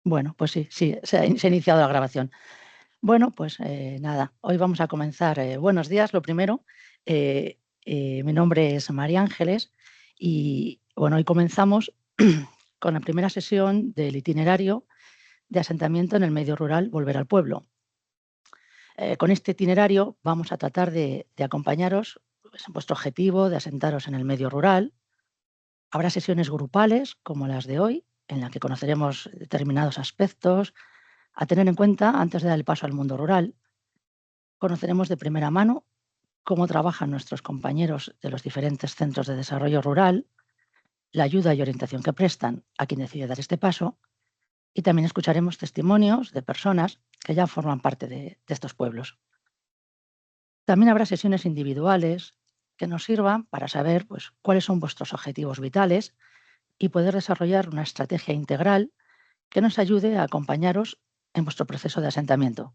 Bueno, pues sí, sí, se ha iniciado la grabación. Bueno, pues nada, hoy vamos a comenzar. Buenos días, lo primero. Mi nombre es María Ángeles y bueno, hoy comenzamos con la primera sesión del itinerario de asentamiento en el medio rural Volver al Pueblo. Con este itinerario vamos a tratar de acompañaros pues, en vuestro objetivo de asentaros en el medio rural. Habrá sesiones grupales como las de hoy, en las que conoceremos determinados aspectos a tener en cuenta antes de dar el paso al mundo rural. Conoceremos de primera mano cómo trabajan nuestros compañeros de los diferentes centros de desarrollo rural, la ayuda y orientación que prestan a quien decide dar este paso, y también escucharemos testimonios de personas que ya forman parte de estos pueblos. También habrá sesiones individuales que nos sirvan para saber pues, cuáles son vuestros objetivos vitales y poder desarrollar una estrategia integral que nos ayude a acompañaros en vuestro proceso de asentamiento.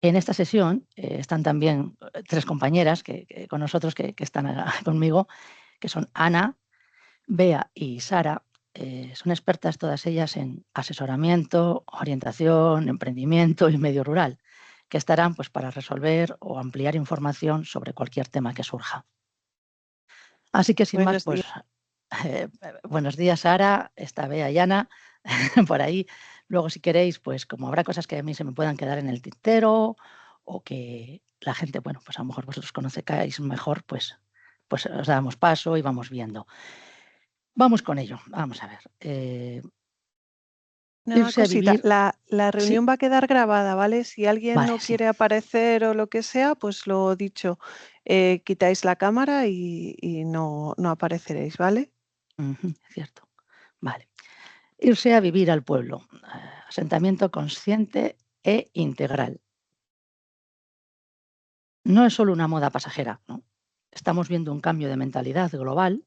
En esta sesión están también tres compañeras con nosotros que están conmigo, que son Ana, Bea y Sara. Son expertas todas ellas en asesoramiento, orientación, emprendimiento y medio rural, que estarán pues, para resolver o ampliar información sobre cualquier tema que surja. Así que sin más, Buenos pues días. buenos días, Sara, está Bea y Ana por ahí. Luego, si queréis, pues como habrá cosas que a mí se me puedan quedar en el tintero o que la gente, bueno, pues a lo mejor vosotros conozcáis mejor, pues os damos paso y vamos viendo. Vamos con ello, vamos a ver. Una Irse a cosita, vivir, la sí, reunión va a quedar grabada, ¿vale? Si alguien vale, no sí, quiere aparecer o lo que sea, pues lo dicho, quitáis la cámara y no apareceréis, ¿vale? cierto, vale. Irse a vivir al pueblo, asentamiento consciente e integral. No es solo una moda pasajera, ¿no? Estamos viendo un cambio de mentalidad global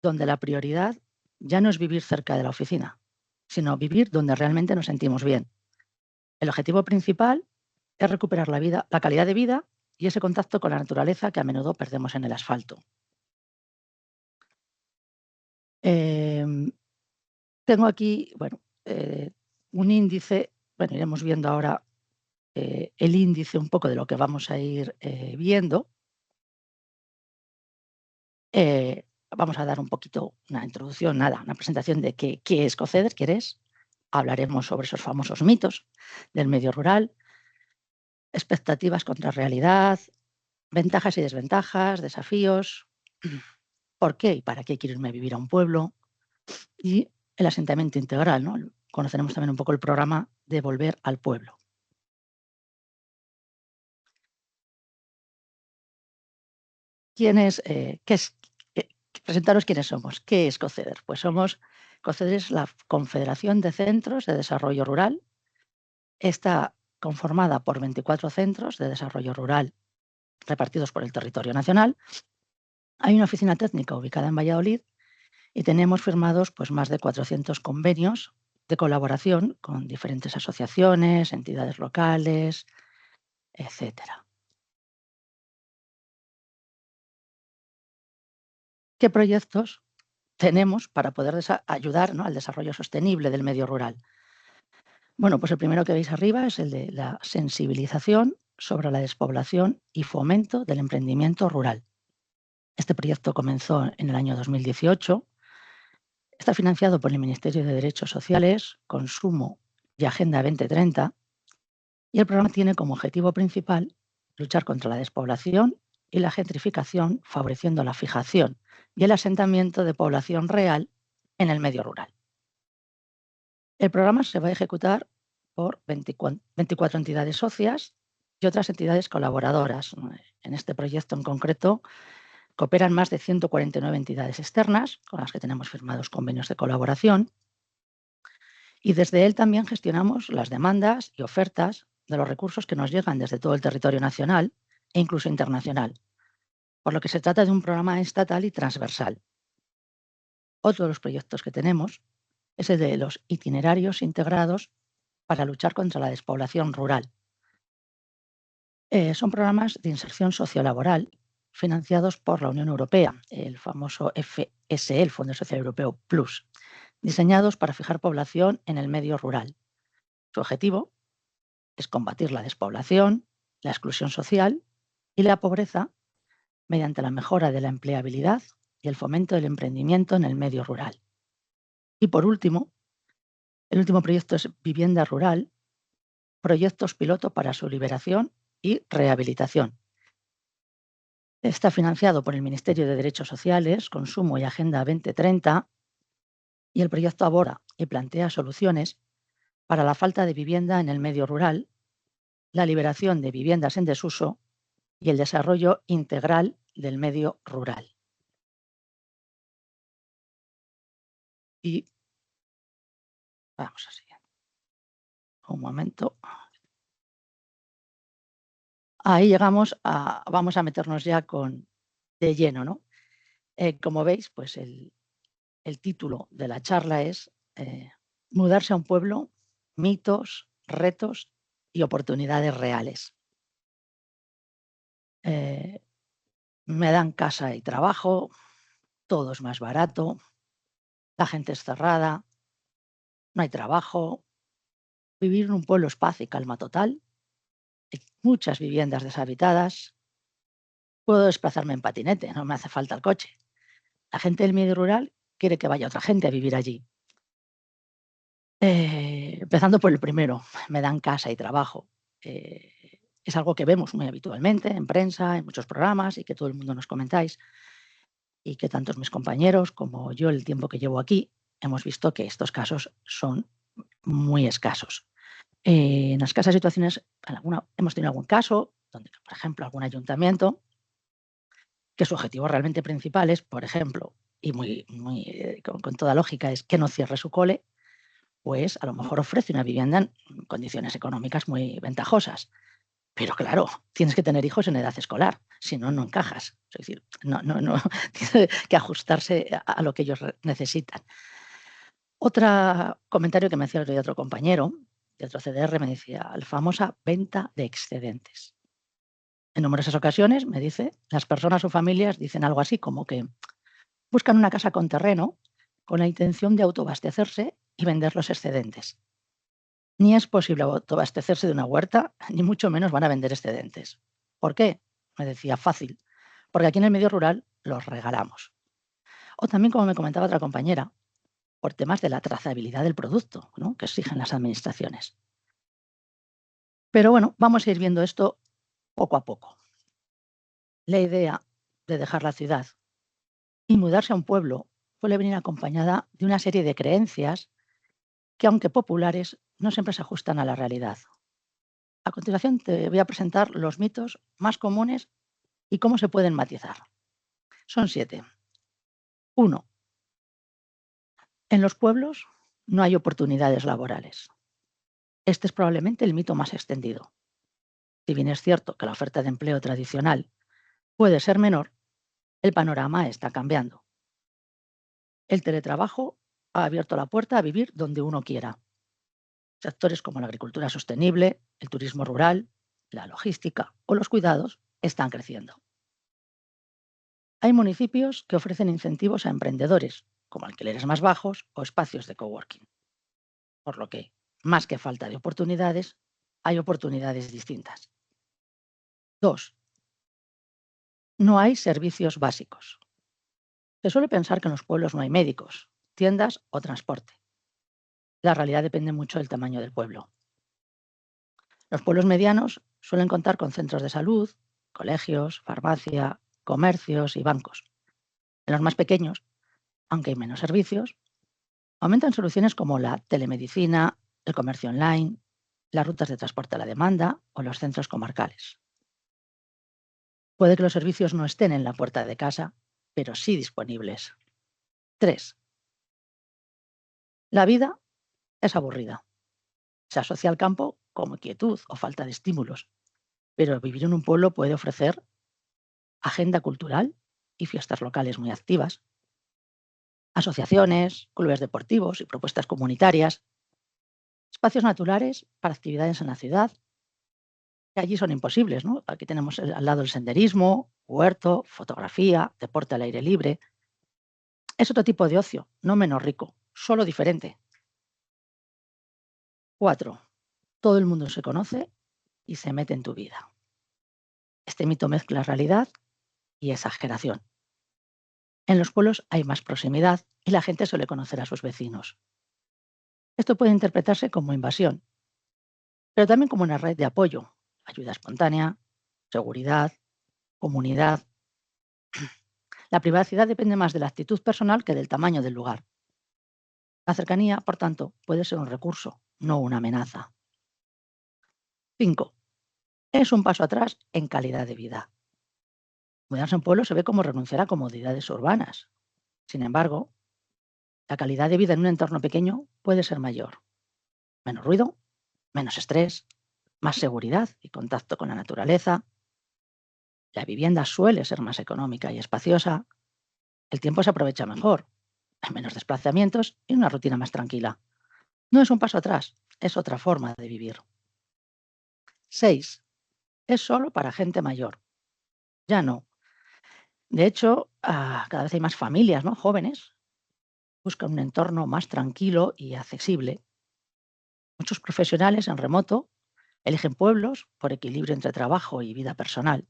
donde la prioridad ya no es vivir cerca de la oficina, sino vivir donde realmente nos sentimos bien. El objetivo principal es recuperar la calidad de vida y ese contacto con la naturaleza que a menudo perdemos en el asfalto. Em, Tengo aquí, bueno, un índice, bueno, iremos viendo ahora el índice un poco de lo que vamos a ir viendo. Vamos a dar un poquito una introducción, nada, una presentación de qué es Coceder, ¿quieres? Hablaremos sobre esos famosos mitos del medio rural, expectativas contra realidad, ventajas y desventajas, desafíos, por qué y para qué quiero irme a vivir a un pueblo y el asentamiento integral, ¿no? Conoceremos también un poco el programa de Volver al Pueblo. ¿Quién es, qué es, presentaros quiénes somos? ¿Qué es Coceder? Pues Coceder es la Confederación de Centros de Desarrollo Rural. Está conformada por 24 centros de desarrollo rural repartidos por el territorio nacional. Hay una oficina técnica ubicada en Valladolid y tenemos firmados pues, más de 400 convenios de colaboración con diferentes asociaciones, entidades locales, etcétera. ¿Qué proyectos tenemos para poder ayudar, ¿no?, al desarrollo sostenible del medio rural? Bueno, pues el primero que veis arriba es el de la sensibilización sobre la despoblación y fomento del emprendimiento rural. Este proyecto comenzó en el año 2018. Está financiado por el Ministerio de Derechos Sociales, Consumo y Agenda 2030 y el programa tiene como objetivo principal luchar contra la despoblación y la gentrificación, favoreciendo la fijación y el asentamiento de población real en el medio rural. El programa se va a ejecutar por 24 entidades socias y otras entidades colaboradoras. En este proyecto en concreto cooperan más de 149 entidades externas con las que tenemos firmados convenios de colaboración y desde él también gestionamos las demandas y ofertas de los recursos que nos llegan desde todo el territorio nacional e incluso internacional, por lo que se trata de un programa estatal y transversal. Otro de los proyectos que tenemos es el de los itinerarios integrados para luchar contra la despoblación rural. Son programas de inserción sociolaboral financiados por la Unión Europea, el famoso FSE, el Fondo Social Europeo Plus. diseñados para fijar población en el medio rural. Su objetivo es combatir la despoblación, la exclusión social y la pobreza mediante la mejora de la empleabilidad y el fomento del emprendimiento en el medio rural. Y por último, el último proyecto es Vivienda Rural, proyectos piloto para su liberación y rehabilitación. Está financiado por el Ministerio de Derechos Sociales, Consumo y Agenda 2030 y el proyecto aborda y plantea soluciones para la falta de vivienda en el medio rural, la liberación de viviendas en desuso y el desarrollo integral del medio rural. Y vamos así. Un momento. Ahí llegamos vamos a meternos ya de lleno, ¿no? Como veis, pues el título de la charla es Mudarse a un pueblo, mitos, retos y oportunidades reales. Me dan casa y trabajo, todo es más barato, la gente es cerrada, no hay trabajo, vivir en un pueblo es paz y calma total, hay muchas viviendas deshabitadas, puedo desplazarme en patinete, no me hace falta el coche. La gente del medio rural quiere que vaya otra gente a vivir allí. Empezando por el primero, me dan casa y trabajo. Es algo que vemos muy habitualmente en prensa, en muchos programas y que todo el mundo nos comentáis y que tantos mis compañeros como yo, el tiempo que llevo aquí, hemos visto que estos casos son muy escasos. En escasas situaciones, hemos tenido algún caso donde, por ejemplo, algún ayuntamiento, que su objetivo realmente principal es, por ejemplo, y con toda lógica, es que no cierre su cole, pues a lo mejor ofrece una vivienda en condiciones económicas muy ventajosas. Pero claro, tienes que tener hijos en edad escolar, si no, no encajas. Es decir, no, tiene que ajustarse a lo que ellos necesitan. Otro comentario que me hacía otro compañero de otro CDR me decía, la famosa venta de excedentes. En numerosas ocasiones, me dice, las personas o familias dicen algo así como que buscan una casa con terreno con la intención de autoabastecerse y vender los excedentes. Ni es posible autoabastecerse de una huerta, ni mucho menos van a vender excedentes. ¿Por qué? Me decía, fácil, porque aquí en el medio rural los regalamos. O también, como me comentaba otra compañera, por temas de la trazabilidad del producto, ¿no?, que exigen las administraciones. Pero bueno, vamos a ir viendo esto poco a poco. La idea de dejar la ciudad y mudarse a un pueblo suele venir acompañada de una serie de creencias que, aunque populares, no siempre se ajustan a la realidad. A continuación te voy a presentar los mitos más comunes y cómo se pueden matizar. Son 7. 1. En los pueblos no hay oportunidades laborales. Este es probablemente el mito más extendido. Si bien es cierto que la oferta de empleo tradicional puede ser menor, el panorama está cambiando. El teletrabajo ha abierto la puerta a vivir donde uno quiera. Sectores como la agricultura sostenible, el turismo rural, la logística o los cuidados están creciendo. Hay municipios que ofrecen incentivos a emprendedores, como alquileres más bajos o espacios de coworking. Por lo que, más que falta de oportunidades, hay oportunidades distintas. 2. No hay servicios básicos. Se suele pensar que en los pueblos no hay médicos, tiendas o transporte. La realidad depende mucho del tamaño del pueblo. Los pueblos medianos suelen contar con centros de salud, colegios, farmacia, comercios y bancos. En los más pequeños, aunque hay menos servicios, aumentan soluciones como la telemedicina, el comercio online, las rutas de transporte a la demanda o los centros comarcales. Puede que los servicios no estén en la puerta de casa, pero sí disponibles. 3. La vida es aburrida. Se asocia al campo como quietud o falta de estímulos, pero vivir en un pueblo puede ofrecer agenda cultural y fiestas locales muy activas, asociaciones, clubes deportivos y propuestas comunitarias, espacios naturales para actividades en la ciudad, que allí son imposibles, ¿no? Aquí tenemos al lado el senderismo, huerto, fotografía, deporte al aire libre. Es otro tipo de ocio, no menos rico, solo diferente. 4. Todo el mundo se conoce y se mete en tu vida. Este mito mezcla realidad y exageración. En los pueblos hay más proximidad y la gente suele conocer a sus vecinos. Esto puede interpretarse como invasión, pero también como una red de apoyo, ayuda espontánea, seguridad, comunidad. La privacidad depende más de la actitud personal que del tamaño del lugar. La cercanía, por tanto, puede ser un recurso, no una amenaza. 5. Es un paso atrás en calidad de vida. Mudarse a un pueblo se ve como renunciar a comodidades urbanas. Sin embargo, la calidad de vida en un entorno pequeño puede ser mayor. Menos ruido, menos estrés, más seguridad y contacto con la naturaleza. La vivienda suele ser más económica y espaciosa. El tiempo se aprovecha mejor. Hay menos desplazamientos y una rutina más tranquila. No es un paso atrás, es otra forma de vivir. 6. Es solo para gente mayor. Ya no. De hecho, cada vez hay más familias, ¿no? Jóvenes. Buscan un entorno más tranquilo y accesible. Muchos profesionales en remoto eligen pueblos por equilibrio entre trabajo y vida personal.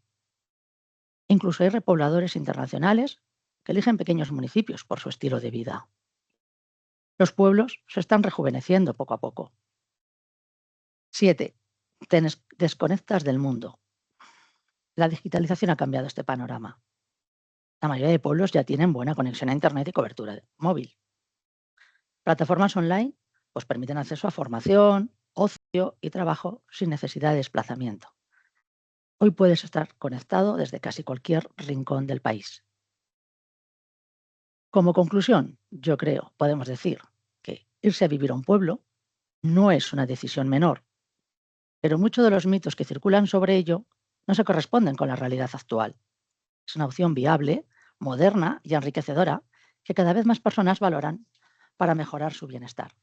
Incluso hay repobladores internacionales que eligen pequeños municipios por su estilo de vida. Los pueblos se están rejuveneciendo poco a poco. 7. Te desconectas del mundo. La digitalización ha cambiado este panorama. La mayoría de pueblos ya tienen buena conexión a Internet y cobertura móvil. Plataformas online pues permiten acceso a formación, ocio y trabajo sin necesidad de desplazamiento. Hoy puedes estar conectado desde casi cualquier rincón del país. Como conclusión, yo creo, podemos decir que irse a vivir a un pueblo no es una decisión menor, pero muchos de los mitos que circulan sobre ello no se corresponden con la realidad actual. Es una opción viable, moderna y enriquecedora que cada vez más personas valoran para mejorar su bienestar.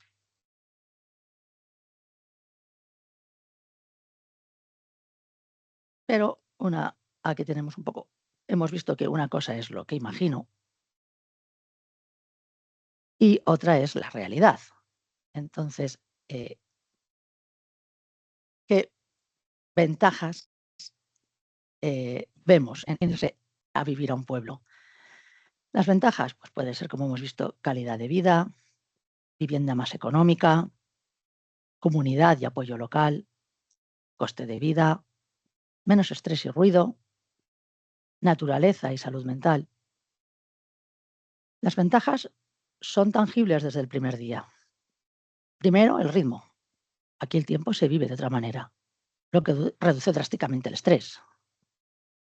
Pero aquí tenemos un poco, hemos visto que una cosa es lo que imagino y otra es la realidad. Entonces, ¿qué ventajas vemos en irse a vivir a un pueblo? Las ventajas, pues puede ser, como hemos visto, calidad de vida, vivienda más económica, comunidad y apoyo local, coste de vida, menos estrés y ruido, naturaleza y salud mental. Las ventajas son tangibles desde el primer día. Primero, el ritmo. Aquí el tiempo se vive de otra manera, lo que reduce drásticamente el estrés.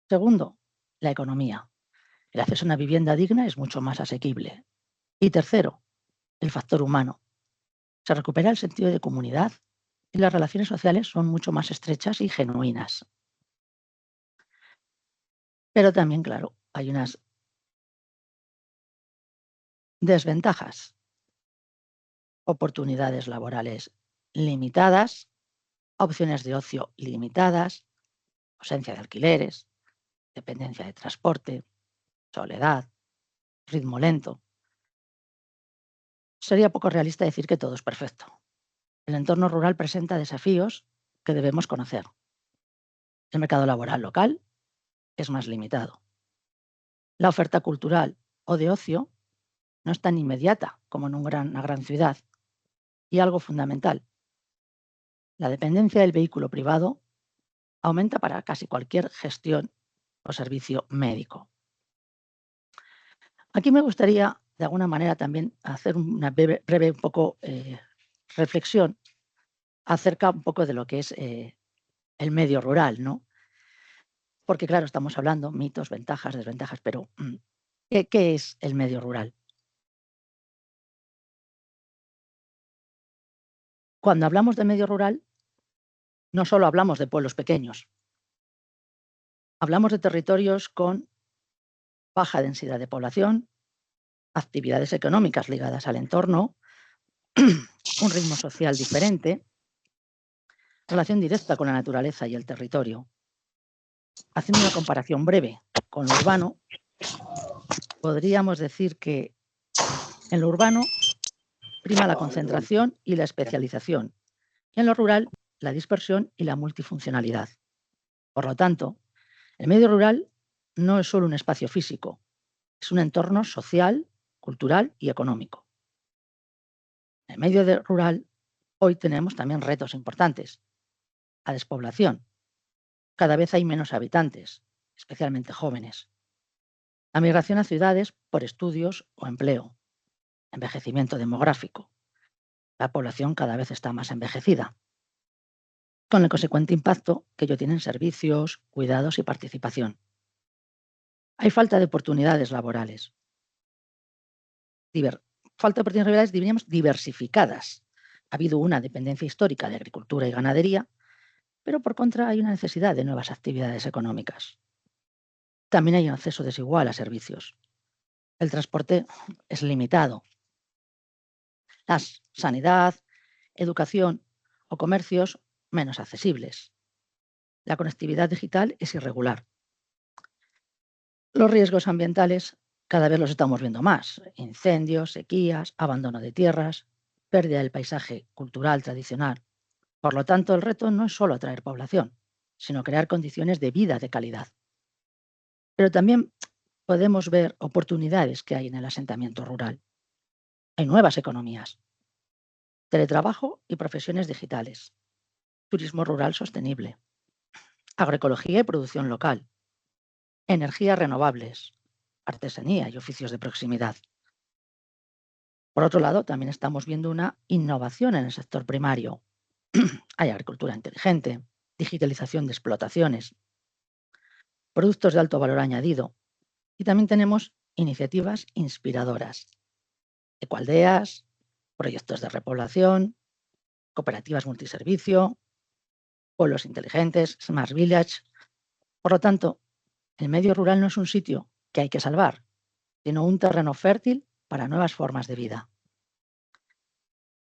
Segundo, la economía. El acceso a una vivienda digna es mucho más asequible. Y tercero, el factor humano. Se recupera el sentido de comunidad y las relaciones sociales son mucho más estrechas y genuinas. Pero también, claro, hay unas desventajas. Oportunidades laborales limitadas, opciones de ocio limitadas, ausencia de alquileres, dependencia de transporte, soledad, ritmo lento. Sería poco realista decir que todo es perfecto. El entorno rural presenta desafíos que debemos conocer. El mercado laboral local es más limitado. La oferta cultural o de ocio no es tan inmediata como en una gran ciudad. Y algo fundamental, la dependencia del vehículo privado aumenta para casi cualquier gestión o servicio médico. Aquí me gustaría, de alguna manera, también hacer una breve un poco, reflexión acerca un poco de lo que es el medio rural, ¿no? Porque, claro, estamos hablando mitos, ventajas, desventajas, pero ¿qué es el medio rural? Cuando hablamos de medio rural, no solo hablamos de pueblos pequeños, hablamos de territorios con baja densidad de población, actividades económicas ligadas al entorno, un ritmo social diferente, relación directa con la naturaleza y el territorio. Haciendo una comparación breve con lo urbano, podríamos decir que en lo urbano Prima la concentración y la especialización. Y en lo rural, la dispersión y la multifuncionalidad. Por lo tanto, el medio rural no es solo un espacio físico, es un entorno social, cultural y económico. En el medio rural hoy tenemos también retos importantes. La despoblación. Cada vez hay menos habitantes, especialmente jóvenes. La migración a ciudades por estudios o empleo. Envejecimiento demográfico. La población cada vez está más envejecida, con el consecuente impacto que ello tiene en servicios, cuidados y participación. Hay falta de oportunidades laborales. Falta de oportunidades laborales, diríamos, diversificadas. Ha habido una dependencia histórica de agricultura y ganadería, pero por contra hay una necesidad de nuevas actividades económicas. También hay un acceso desigual a servicios. El transporte es limitado. La sanidad, educación o comercios menos accesibles. La conectividad digital es irregular. Los riesgos ambientales cada vez los estamos viendo más. Incendios, sequías, abandono de tierras, pérdida del paisaje cultural tradicional. Por lo tanto, el reto no es solo atraer población, sino crear condiciones de vida de calidad. Pero también podemos ver oportunidades que hay en el asentamiento rural. Hay nuevas economías, teletrabajo y profesiones digitales, turismo rural sostenible, agroecología y producción local, energías renovables, artesanía y oficios de proximidad. Por otro lado, también estamos viendo una innovación en el sector primario. Hay agricultura inteligente, digitalización de explotaciones, productos de alto valor añadido y también tenemos iniciativas inspiradoras, ecoaldeas, proyectos de repoblación, cooperativas multiservicio, pueblos inteligentes, Smart Village. Por lo tanto, el medio rural no es un sitio que hay que salvar, sino un terreno fértil para nuevas formas de vida.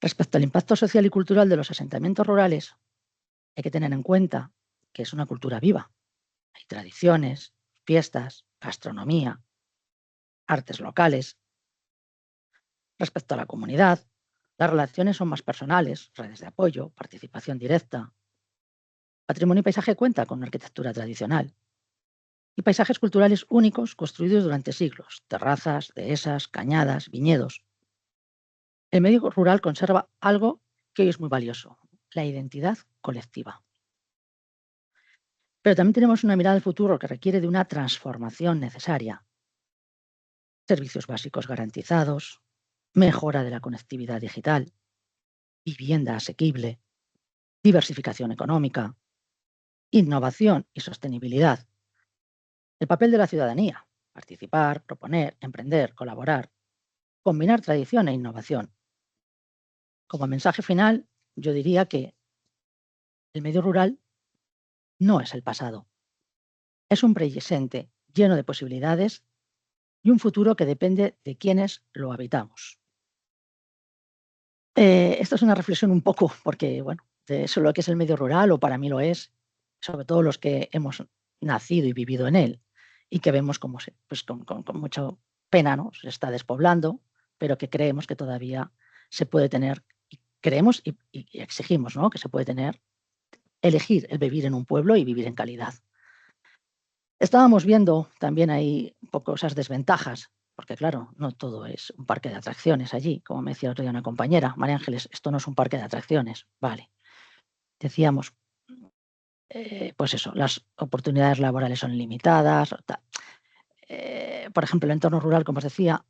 Respecto al impacto social y cultural de los asentamientos rurales, hay que tener en cuenta que es una cultura viva. Hay tradiciones, fiestas, gastronomía, artes locales. Respecto a la comunidad, las relaciones son más personales, redes de apoyo, participación directa. Patrimonio y paisaje cuenta con una arquitectura tradicional y paisajes culturales únicos construidos durante siglos, terrazas, dehesas, cañadas, viñedos. El medio rural conserva algo que hoy es muy valioso, la identidad colectiva. Pero también tenemos una mirada al futuro que requiere de una transformación necesaria. Servicios básicos garantizados, mejora de la conectividad digital, vivienda asequible, diversificación económica, innovación y sostenibilidad. El papel de la ciudadanía: participar, proponer, emprender, colaborar, combinar tradición e innovación. Como mensaje final, yo diría que el medio rural no es el pasado. Es un presente lleno de posibilidades y un futuro que depende de quienes lo habitamos. Esto es una reflexión un poco, porque, bueno, de eso lo que es el medio rural, o para mí lo es, sobre todo los que hemos nacido y vivido en él, y que vemos como pues con mucha pena, ¿no?, se está despoblando, pero que creemos que todavía se puede tener, y creemos y exigimos, ¿no?, que se puede tener, elegir el vivir en un pueblo y vivir en calidad. Estábamos viendo también ahí un poco esas desventajas, porque claro, no todo es un parque de atracciones allí, como me decía otro día una compañera: María Ángeles, esto no es un parque de atracciones. Vale. Decíamos, pues eso, las oportunidades laborales son limitadas. Por ejemplo, el entorno rural, como os decía,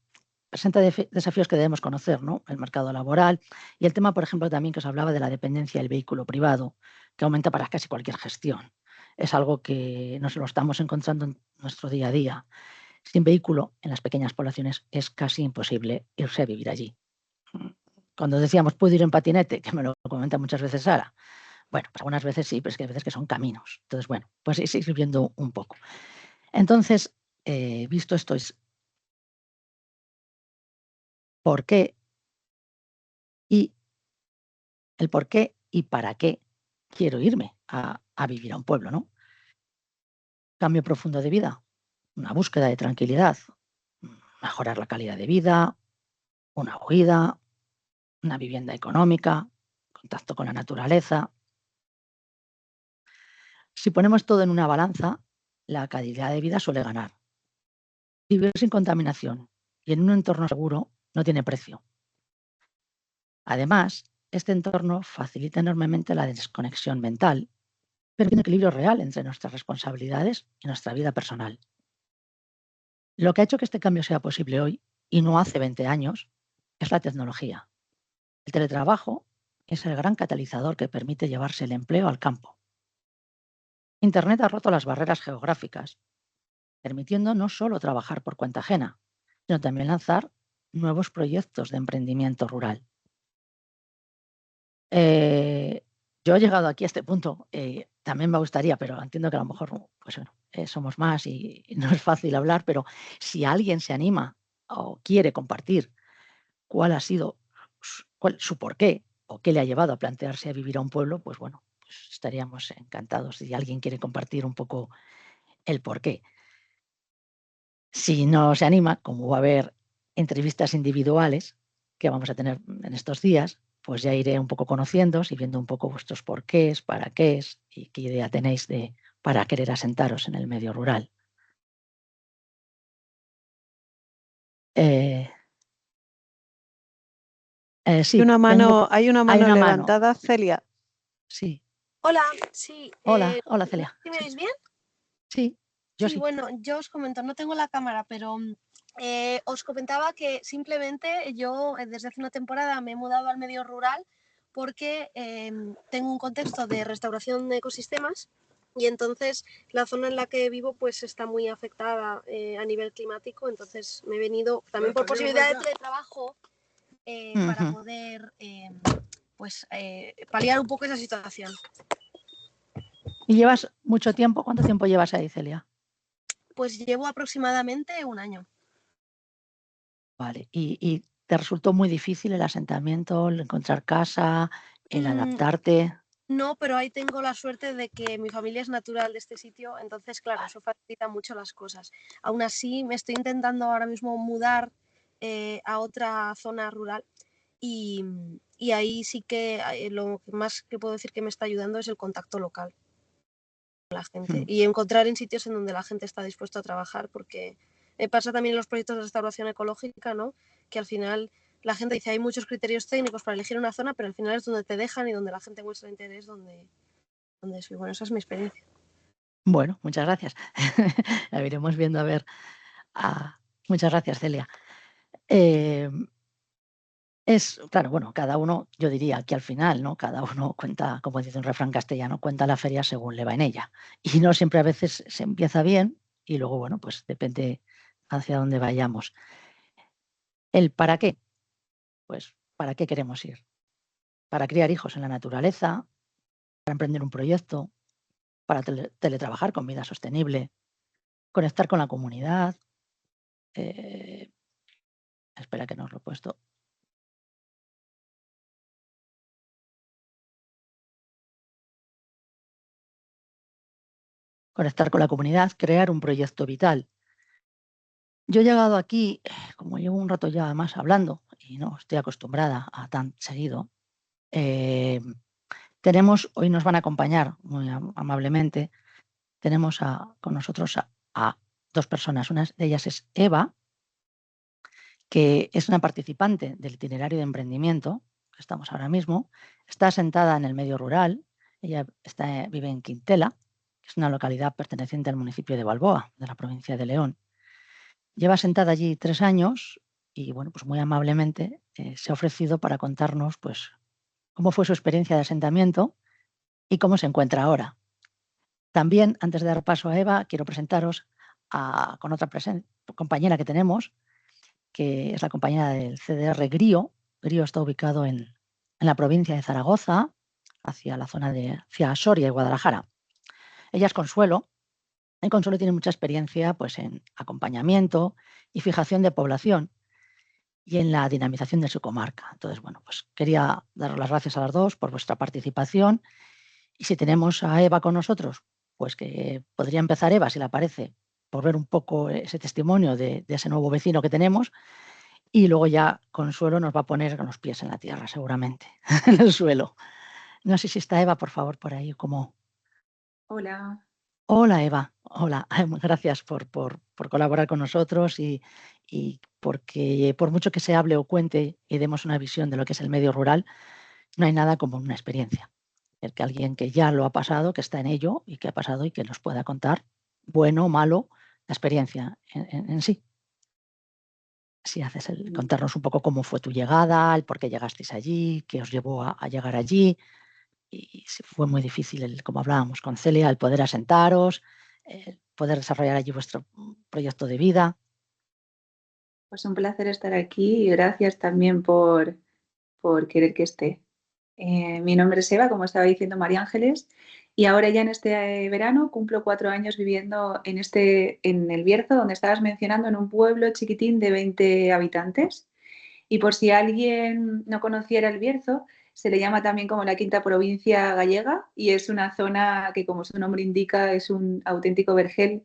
presenta desafíos que debemos conocer, ¿no? El mercado laboral y el tema, por ejemplo, también que os hablaba de la dependencia del vehículo privado, que aumenta para casi cualquier gestión. Es algo que nos lo estamos encontrando en nuestro día a día. Sin vehículo, en las pequeñas poblaciones es casi imposible irse a vivir allí. Cuando decíamos, puedo ir en patinete, que me lo comenta muchas veces Sara, bueno, pues algunas veces sí, pero es que hay veces que son caminos. Entonces, bueno, pues es ir viendo un poco. Entonces, visto esto, es por qué y el por qué y para qué quiero irme a vivir a un pueblo, ¿no? Cambio profundo de vida, una búsqueda de tranquilidad, mejorar la calidad de vida, una huida, una vivienda económica, contacto con la naturaleza. Si ponemos todo en una balanza, la calidad de vida suele ganar. Vivir sin contaminación y en un entorno seguro no tiene precio. Además, este entorno facilita enormemente la desconexión mental, pero tiene un equilibrio real entre nuestras responsabilidades y nuestra vida personal. Lo que ha hecho que este cambio sea posible hoy y no hace 20 años es la tecnología. El teletrabajo es el gran catalizador que permite llevarse el empleo al campo. Internet ha roto las barreras geográficas, permitiendo no solo trabajar por cuenta ajena, sino también lanzar nuevos proyectos de emprendimiento rural. Yo he llegado aquí a este punto, también me gustaría, pero entiendo que a lo mejor pues bueno, somos más y no es fácil hablar, pero si alguien se anima o quiere compartir cuál ha sido su porqué o qué le ha llevado a plantearse a vivir a un pueblo, pues bueno, pues estaríamos encantados si alguien quiere compartir un poco el porqué. Si no se anima, como va a haber entrevistas individuales que vamos a tener en estos días, pues ya iré un poco conociéndoos y viendo un poco vuestros porqués, para qué es y qué idea tenéis de para querer asentaros en el medio rural. Hay Sí, tengo hay una hay mano una mano. levantada, Celia. Sí. Hola, sí, Hola, hola ¿sí Celia. me Sí, oís bien? sí, yo Sí, sí. bueno, yo os comento, no tengo la cámara, pero os comentaba que simplemente yo desde hace una temporada me he mudado al medio rural porque tengo un contexto de restauración de ecosistemas y entonces la zona en la que vivo pues está muy afectada a nivel climático, entonces me he venido también por posibilidad de teletrabajo para Ujú. poder pues paliar un poco esa situación. ¿Y llevas mucho tiempo? ¿Cuánto tiempo llevas ahí, Celia? Pues llevo aproximadamente un año. Vale. ¿Y te resultó muy difícil el asentamiento, el encontrar casa, el adaptarte? No, pero ahí tengo la suerte de que mi familia es natural de este sitio, entonces, claro, Vale. eso facilita mucho las cosas. Aún así, me estoy intentando ahora mismo mudar a otra zona rural y, y ahí sí que lo más que puedo decir que me está ayudando es el contacto local con la gente y encontrar en sitios en donde la gente está dispuesta a trabajar, porque me pasa también en los proyectos de restauración ecológica, ¿no? Que al final la gente dice hay muchos criterios técnicos para elegir una zona, pero al final es donde te dejan y donde la gente muestra interés, donde soy. Bueno, esa es mi experiencia. Bueno, muchas gracias. La iremos viendo a ver. Muchas gracias, Celia. Es, claro, bueno, cada uno, yo diría que al final, ¿no? Cada uno cuenta, como dice un refrán castellano, cuenta la feria según le va en ella. Y no siempre a veces se empieza bien y luego, bueno, pues depende hacia dónde vayamos. ¿El para qué? Pues, ¿para qué queremos ir? Para criar hijos en la naturaleza, para emprender un proyecto, para teletrabajar con vida sostenible, conectar con la comunidad. eh, Espera que no os lo he puesto. Conectar con la comunidad, crear un proyecto vital. Yo he llegado aquí, como llevo un rato ya más hablando y no estoy acostumbrada a tan seguido, hoy nos van a acompañar muy amablemente, tenemos con nosotros a dos personas. Una de ellas es Eva, que es una participante del itinerario de emprendimiento, que estamos ahora mismo, está asentada en el medio rural, ella vive en Quintela, que es una localidad perteneciente al municipio de Balboa, de la provincia de León. Lleva sentada allí 3 años y, bueno, pues muy amablemente se ha ofrecido para contarnos, pues, cómo fue su experiencia de asentamiento y cómo se encuentra ahora. También, antes de dar paso a Eva, quiero presentaros con otra compañera que tenemos, que es la compañera del CDR Grío. Grío está ubicado en la provincia de Zaragoza, hacia Soria y Guadalajara. Ella es Consuelo. Consuelo tiene mucha experiencia, pues, en acompañamiento y fijación de población y en la dinamización de su comarca. Entonces, bueno, pues quería dar las gracias a las dos por vuestra participación y si tenemos a Eva con nosotros, pues que podría empezar Eva, si le parece, por ver un poco ese testimonio de ese nuevo vecino que tenemos Y luego ya Consuelo nos va a poner con los pies en la tierra, seguramente, en el suelo. No sé si está Eva, por favor, por ahí. Como... Hola. Hola, Eva. Hola. Gracias por colaborar con nosotros y porque por mucho que se hable o cuente y demos una visión de lo que es el medio rural, no hay nada como una experiencia. El que alguien que ya lo ha pasado, que está en ello y que ha pasado y que nos pueda contar, bueno o malo, la experiencia en sí. Si haces contarnos un poco cómo fue tu llegada, el por qué llegasteis allí, qué os llevó a llegar allí. Y si fue muy difícil, como hablábamos con Celia, el poder asentaros, el poder desarrollar allí vuestro proyecto de vida. Pues un placer estar aquí y gracias también por querer que esté. Mi nombre es Eva, como estaba diciendo María Ángeles, y ahora ya en este verano cumplo 4 años viviendo en El Bierzo, donde estabas mencionando, en un pueblo chiquitín de 20 habitantes. Y por si alguien no conociera El Bierzo, se le llama también como la quinta provincia gallega y es una zona que, como su nombre indica, es un auténtico vergel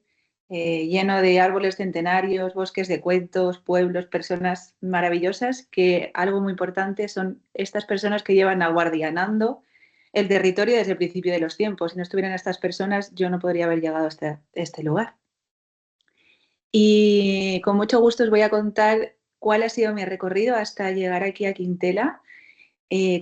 lleno de árboles centenarios, bosques de cuentos, pueblos, personas maravillosas, que algo muy importante son estas personas que llevan aguardianando el territorio desde el principio de los tiempos. Si no estuvieran estas personas, yo no podría haber llegado hasta este lugar. Y con mucho gusto os voy a contar cuál ha sido mi recorrido hasta llegar aquí a Quintela,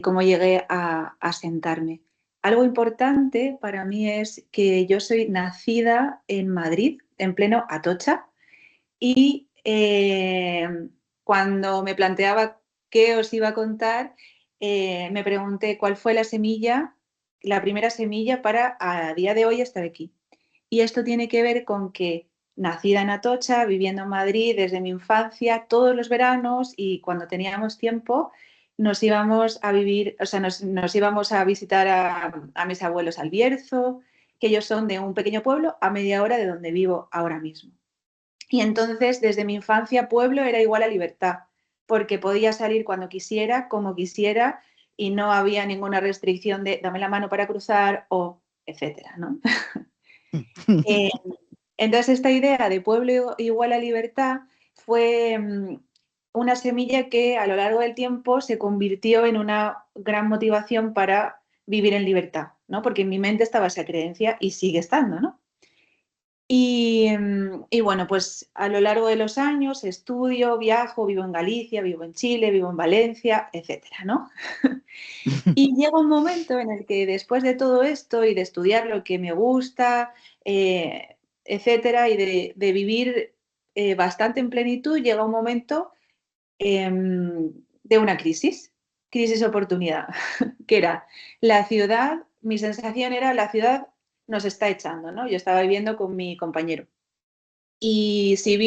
cómo llegué a asentarme. Algo importante para mí es que yo soy nacida en Madrid, en pleno Atocha, y cuando me planteaba qué os iba a contar, me pregunté cuál fue la primera semilla para a día de hoy estar aquí. Y esto tiene que ver con que nacida en Atocha, viviendo en Madrid desde mi infancia, todos los veranos y cuando teníamos tiempo, nos íbamos a vivir, o sea, nos íbamos a visitar a mis abuelos al Bierzo, que ellos son de un pequeño pueblo a media hora de donde vivo ahora mismo. Y entonces, desde mi infancia, pueblo era igual a libertad, porque podía salir cuando quisiera, como quisiera, y no había ninguna restricción de dame la mano para cruzar o etcétera, ¿no? Entonces, esta idea de pueblo igual a libertad fue una semilla que a lo largo del tiempo se convirtió en una gran motivación para vivir en libertad, ¿no? Porque en mi mente estaba esa creencia y sigue estando, ¿no? Y bueno, pues a lo largo de los años estudio, viajo, vivo en Galicia, vivo en Chile, vivo en Valencia, etcétera, ¿no? Y llega un momento en el que después de todo esto y de estudiar lo que me gusta, etcétera, y de vivir bastante en plenitud, llega un momento de una crisis oportunidad, que era la ciudad, mi sensación era la ciudad nos está echando, ¿no? Yo estaba viviendo con mi compañero. Y si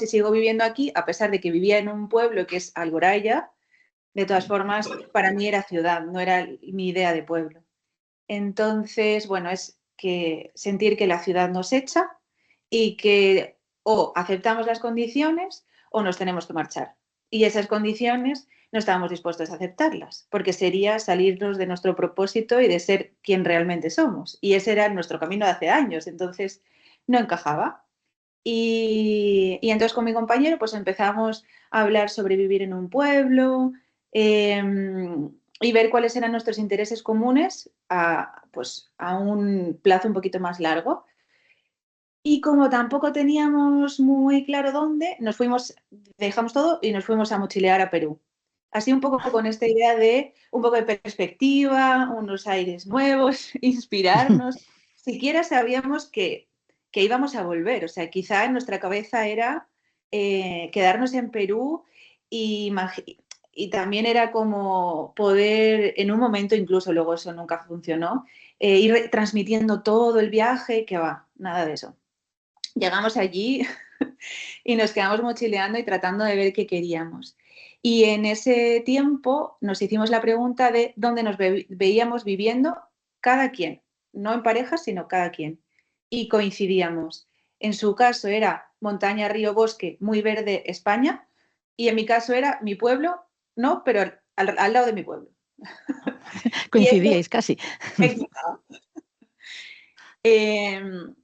sigo viviendo aquí, a pesar de que vivía en un pueblo que es Alboraya, de todas formas, para mí era ciudad, no era mi idea de pueblo. Entonces, bueno, es que sentir que la ciudad nos echa y que o aceptamos las condiciones o nos tenemos que marchar. Y esas condiciones no estábamos dispuestos a aceptarlas, porque sería salirnos de nuestro propósito y de ser quien realmente somos. Y ese era nuestro camino de hace años, entonces no encajaba. Y entonces con mi compañero pues empezamos a hablar sobre vivir en un pueblo y ver cuáles eran nuestros intereses comunes pues, a un plazo un poquito más largo. Y como tampoco teníamos muy claro dónde, dejamos todo y nos fuimos a mochilear a Perú. Así un poco con esta idea de un poco de perspectiva, unos aires nuevos, inspirarnos. Siquiera sabíamos que íbamos a volver. O sea, quizá en nuestra cabeza era quedarnos en Perú y también era como poder, en un momento, incluso luego eso nunca funcionó, ir transmitiendo todo el viaje, que va, nada de eso. Llegamos allí y nos quedamos mochileando y tratando de ver qué queríamos. Y en ese tiempo nos hicimos la pregunta de dónde nos veíamos viviendo cada quien, no en pareja, sino cada quien. Y coincidíamos. En su caso era montaña, río, bosque, muy verde, España. Y en mi caso era mi pueblo, no, pero al lado de mi pueblo. Coincidíais casi.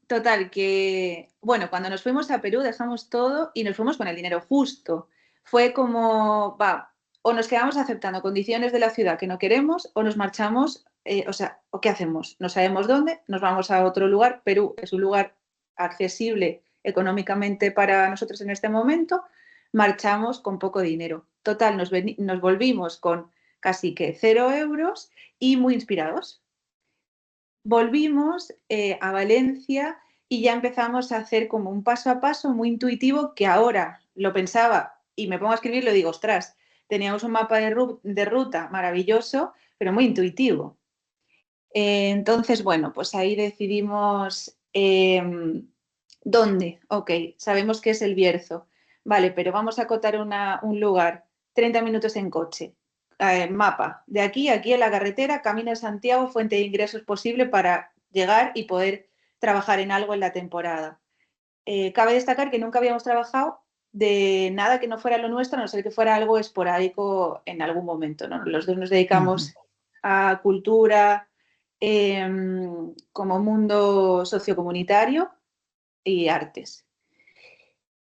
Total, que bueno, cuando nos fuimos a Perú dejamos todo y nos fuimos con el dinero justo. fue como, va, o nos quedamos aceptando condiciones de la ciudad que no queremos o nos marchamos, o ¿qué hacemos? No sabemos dónde, nos vamos a otro lugar. Perú es un lugar accesible económicamente para nosotros en este momento, marchamos con poco dinero. Total, nos volvimos con casi que 0 euros y muy inspirados. Volvimos a Valencia y ya empezamos a hacer como un paso a paso muy intuitivo que ahora lo pensaba y me pongo a escribir y lo digo, ostras, teníamos un mapa de ruta maravilloso, pero muy intuitivo. Entonces, bueno, pues ahí decidimos dónde. Ok, sabemos que es el Bierzo. Vale, pero vamos a acotar un lugar, 30 minutos en coche. Mapa, de aquí a aquí en la carretera, Camino de Santiago, fuente de ingresos posible para llegar y poder trabajar en algo en la temporada. Cabe destacar que nunca habíamos trabajado de nada que no fuera lo nuestro, a no ser que fuera algo esporádico en algún momento, ¿no? Los dos nos dedicamos a cultura, como mundo sociocomunitario y artes.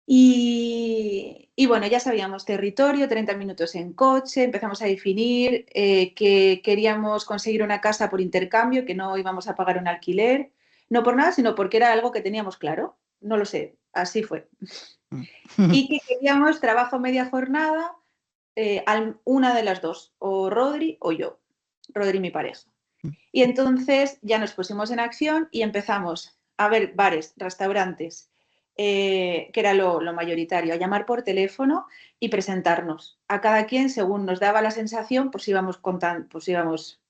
Y bueno, ya sabíamos territorio, 30 minutos en coche, empezamos a definir que queríamos conseguir una casa por intercambio, que no íbamos a pagar un alquiler, no por nada, sino porque era algo que teníamos claro, no lo sé, así fue. Y que queríamos trabajo media jornada, una de las dos, o Rodri o yo, Rodri mi pareja. Y entonces ya nos pusimos en acción y empezamos a ver bares, restaurantes, que era lo mayoritario, a llamar por teléfono y presentarnos. A cada quien, según nos daba la sensación, pues íbamos contando, pues íbamos...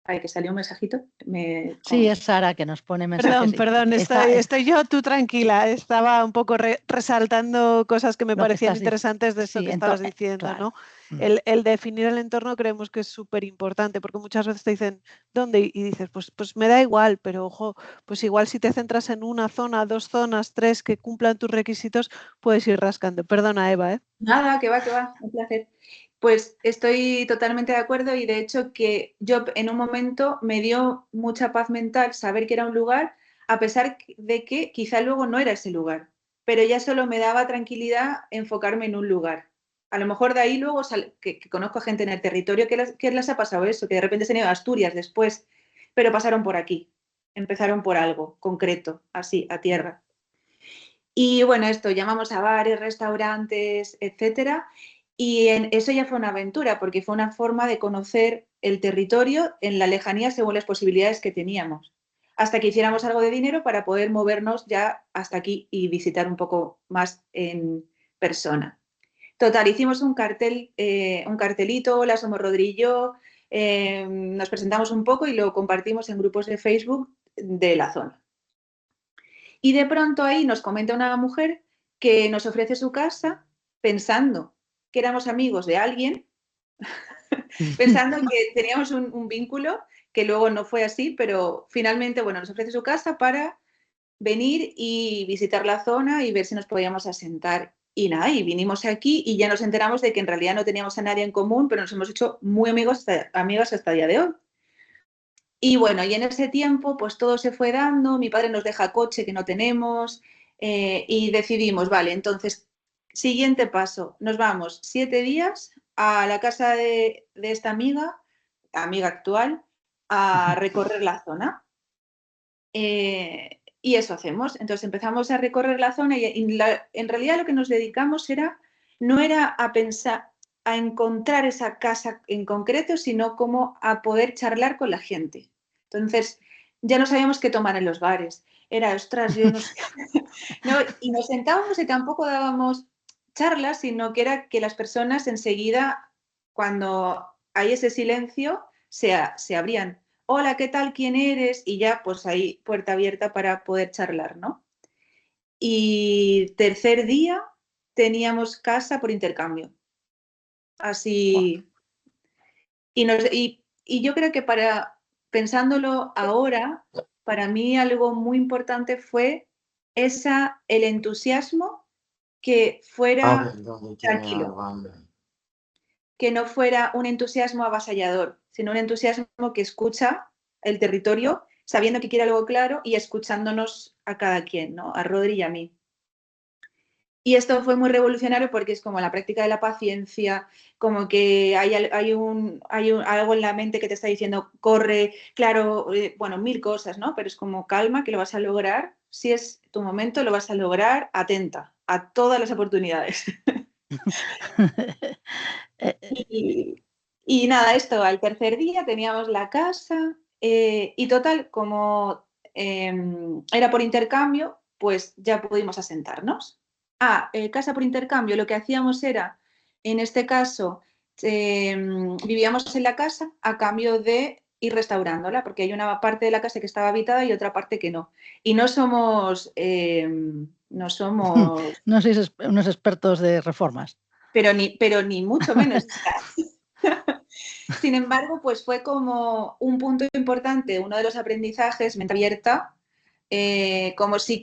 Ay, que salió un mensajito. Sí, es Sara que nos pone mensajes. Perdón, estoy yo, tú tranquila. Estaba un poco resaltando cosas que me parecían interesantes de esto que estabas diciendo, claro. ¿No? El definir el entorno creemos que es súper importante, porque muchas veces te dicen, ¿dónde? Y dices, pues me da igual, pero ojo, pues igual si te centras en una zona, 2 zonas, 3 que cumplan tus requisitos, puedes ir rascando. Perdona, Eva, ¿eh? Nada, que va, un placer. Pues estoy totalmente de acuerdo y de hecho que yo en un momento me dio mucha paz mental saber que era un lugar, a pesar de que quizá luego no era ese lugar, pero ya solo me daba tranquilidad enfocarme en un lugar. A lo mejor de ahí luego que conozco gente en el territorio que les ha pasado eso, que de repente se han ido a Asturias después, pero pasaron por aquí, empezaron por algo concreto, así, a tierra. Y bueno, esto, llamamos a bares, restaurantes, etcétera, y eso ya fue una aventura, porque fue una forma de conocer el territorio en la lejanía según las posibilidades que teníamos, hasta que hiciéramos algo de dinero para poder movernos ya hasta aquí y visitar un poco más en persona. Total, hicimos un cartelito, hola, somos Rodri y yo, nos presentamos un poco y lo compartimos en grupos de Facebook de la zona. Y de pronto ahí nos comenta una mujer que nos ofrece su casa pensando que éramos amigos de alguien, pensando que teníamos un vínculo, que luego no fue así, pero finalmente, bueno, nos ofrece su casa para venir y visitar la zona y ver si nos podíamos asentar. Y nada, y vinimos aquí y ya nos enteramos de que en realidad no teníamos a nadie en común, pero nos hemos hecho muy amigas hasta el día de hoy. Y bueno, y en ese tiempo pues todo se fue dando, mi padre nos deja coche que no tenemos y decidimos, vale, entonces, siguiente paso, nos vamos 7 días a la casa de esta amiga actual, a recorrer la zona. Y eso hacemos, entonces empezamos a recorrer la zona y en realidad lo que nos dedicamos no era a pensar, a encontrar esa casa en concreto, sino como a poder charlar con la gente. Entonces, ya no sabíamos qué tomar en los bares. Era, ostras, yo no sé. No, y nos sentábamos y tampoco dábamos charlas, sino que era que las personas enseguida, cuando hay ese silencio, se abrían. Hola, ¿qué tal? ¿Quién eres? Y ya, pues ahí, puerta abierta para poder charlar, ¿no? Y tercer día teníamos casa por intercambio. Así. Y yo creo que pensándolo ahora, para mí algo muy importante fue el entusiasmo que fuera tranquilo, que no fuera un entusiasmo avasallador, sino un entusiasmo que escucha el territorio, sabiendo que quiere algo claro y escuchándonos a cada quien, ¿no? A Rodri y a mí. Y esto fue muy revolucionario porque es como la práctica de la paciencia, como que hay algo en la mente que te está diciendo, corre, claro, bueno, mil cosas, ¿no? Pero es como calma, que lo vas a lograr. Si es tu momento, lo vas a lograr, atenta a todas las oportunidades. Y nada, esto, al tercer día teníamos la casa y total, como era por intercambio, pues ya pudimos asentarnos. Casa por intercambio, lo que hacíamos era, en este caso, vivíamos en la casa a cambio de ir restaurándola, porque hay una parte de la casa que estaba habitada y otra parte que no. Y no somos... No sois unos expertos de reformas. Pero ni mucho menos. Sin embargo, pues fue como un punto importante, uno de los aprendizajes, mente abierta, como si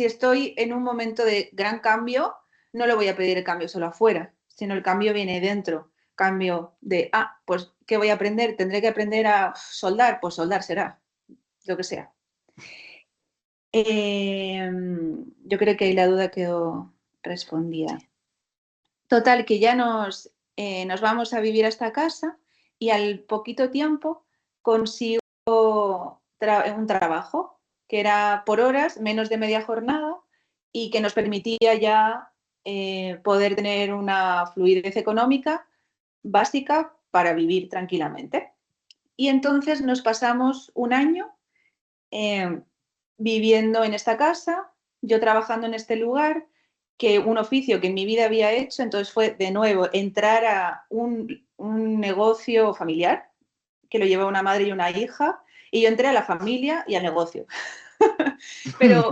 estoy en un momento de gran cambio, no le voy a pedir el cambio solo afuera, sino el cambio viene dentro. Cambio de, pues, ¿qué voy a aprender? ¿Tendré que aprender a soldar? Pues soldar será, lo que sea. Yo creo que ahí la duda quedó respondida. Total, que ya nos vamos a vivir a esta casa y al poquito tiempo consigo un trabajo que era por horas, menos de media jornada y que nos permitía ya poder tener una fluidez económica básica para vivir tranquilamente. Y entonces nos pasamos un año viviendo en esta casa, yo trabajando en este lugar, que un oficio que en mi vida había hecho, entonces fue de nuevo entrar a un negocio familiar, que lo llevaba una madre y una hija, y yo entré a la familia y al negocio. Pero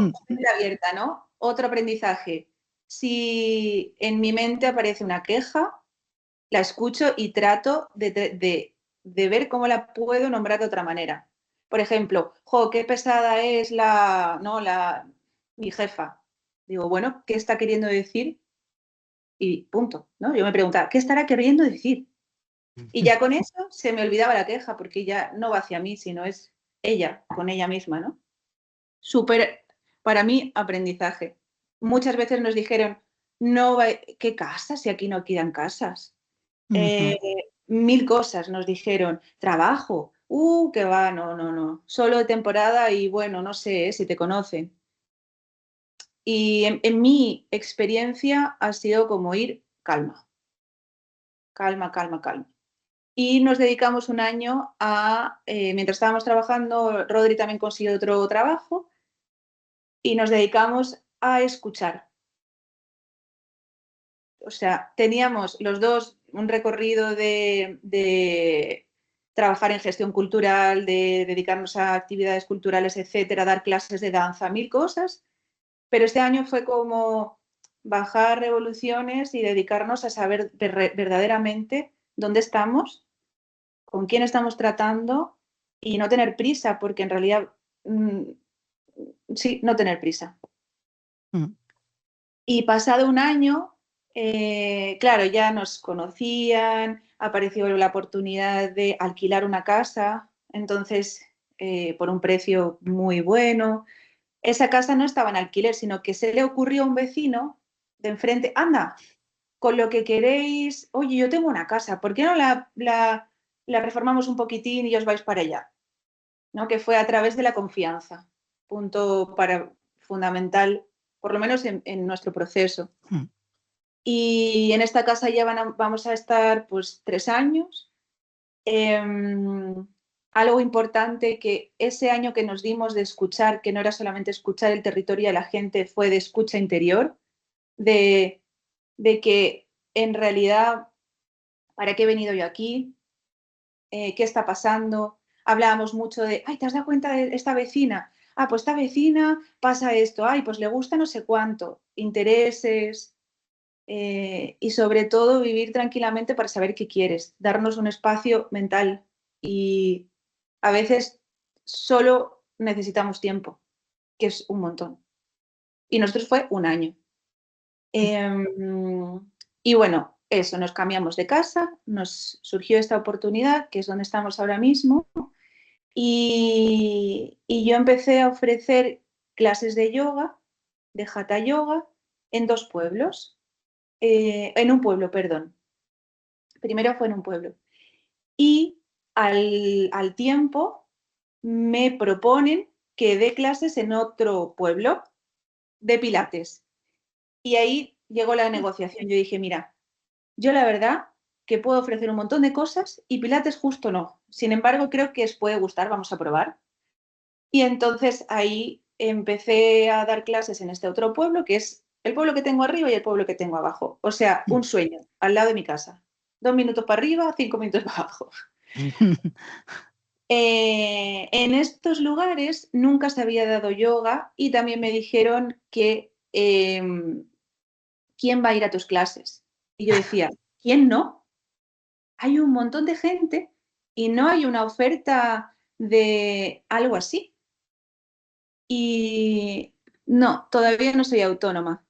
abierta, ¿no? Otro aprendizaje. Si en mi mente aparece una queja, la escucho y trato de ver cómo la puedo nombrar de otra manera. Por ejemplo, qué pesada es mi jefa. Digo, bueno, ¿qué está queriendo decir? Y punto, ¿no? Yo me preguntaba, ¿qué estará queriendo decir? Y ya con eso se me olvidaba la queja, porque ya no va hacia mí, sino es ella, con ella misma, ¿no? Súper, para mí, aprendizaje. Muchas veces nos dijeron, ¿qué casas? Si aquí no quedan casas. Mil cosas nos dijeron, trabajo, que va, no, solo de temporada y bueno, no sé si te conocen. Y en mi experiencia ha sido como ir calma. Y nos dedicamos un año mientras estábamos trabajando, Rodri también consiguió otro trabajo y nos dedicamos a escuchar. O sea, teníamos los dos un recorrido de trabajar en gestión cultural, de dedicarnos a actividades culturales, etcétera, dar clases de danza, mil cosas, pero este año fue como bajar revoluciones y dedicarnos a saber verdaderamente dónde estamos, con quién estamos tratando y no tener prisa, porque en realidad, sí, no tener prisa. Y pasado un año, claro, ya nos conocían, apareció la oportunidad de alquilar una casa, entonces por un precio muy bueno. Esa casa no estaba en alquiler, sino que se le ocurrió a un vecino de enfrente, anda, con lo que queréis, oye, yo tengo una casa, ¿por qué no la reformamos un poquitín y os vais para allá? ¿No? Que fue a través de la confianza, punto fundamental, por lo menos en nuestro proceso. Y en esta casa ya vamos a estar pues 3 años. Algo importante que ese año que nos dimos de escuchar, que no era solamente escuchar el territorio y a la gente, fue de escucha interior, de que en realidad, ¿para qué he venido yo aquí? ¿Qué está pasando? Hablábamos mucho de, ¿te has dado cuenta de esta vecina? Pues esta vecina pasa esto, pues le gusta no sé cuánto, intereses, y sobre todo vivir tranquilamente para saber qué quieres, darnos un espacio mental y a veces solo necesitamos tiempo, que es un montón. Y nosotros fue un año. Y bueno, eso, nos cambiamos de casa, nos surgió esta oportunidad, que es donde estamos ahora mismo, y yo empecé a ofrecer clases de yoga, de hatha yoga, en 2 pueblos, en un pueblo, perdón. Primero fue en un pueblo. Y al tiempo me proponen que dé clases en otro pueblo de pilates. Y ahí llegó la negociación. Yo dije, mira, yo la verdad que puedo ofrecer un montón de cosas y pilates justo no. Sin embargo, creo que os puede gustar, vamos a probar. Y entonces ahí empecé a dar clases en este otro pueblo, que es el pueblo que tengo arriba y el pueblo que tengo abajo. O sea, un sueño, al lado de mi casa. 2 minutos para arriba, 5 minutos para abajo. En estos lugares nunca se había dado yoga y también me dijeron que ¿quién va a ir a tus clases? Y yo decía, ¿quién no? Hay un montón de gente y no hay una oferta de algo así. Y no, todavía no soy autónoma.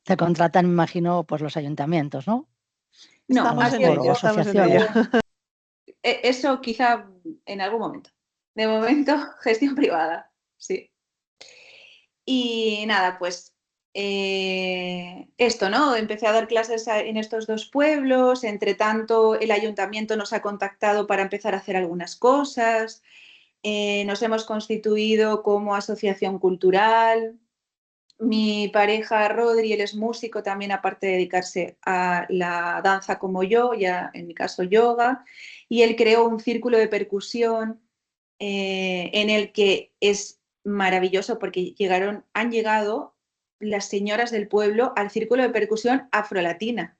Te contratan, me imagino, pues los ayuntamientos, ¿no? No, estamos en ello, estamos en ello. Eso quizá en algún momento. De momento, gestión privada, sí. Y nada, pues esto, ¿no? Empecé a dar clases en estos 2 pueblos. Entre tanto, el ayuntamiento nos ha contactado para empezar a hacer algunas cosas. Nos hemos constituido como asociación cultural. Mi pareja Rodri, él es músico también, aparte de dedicarse a la danza como yo, ya en mi caso yoga, y él creó un círculo de percusión en el que es maravilloso porque han llegado las señoras del pueblo al círculo de percusión afrolatina,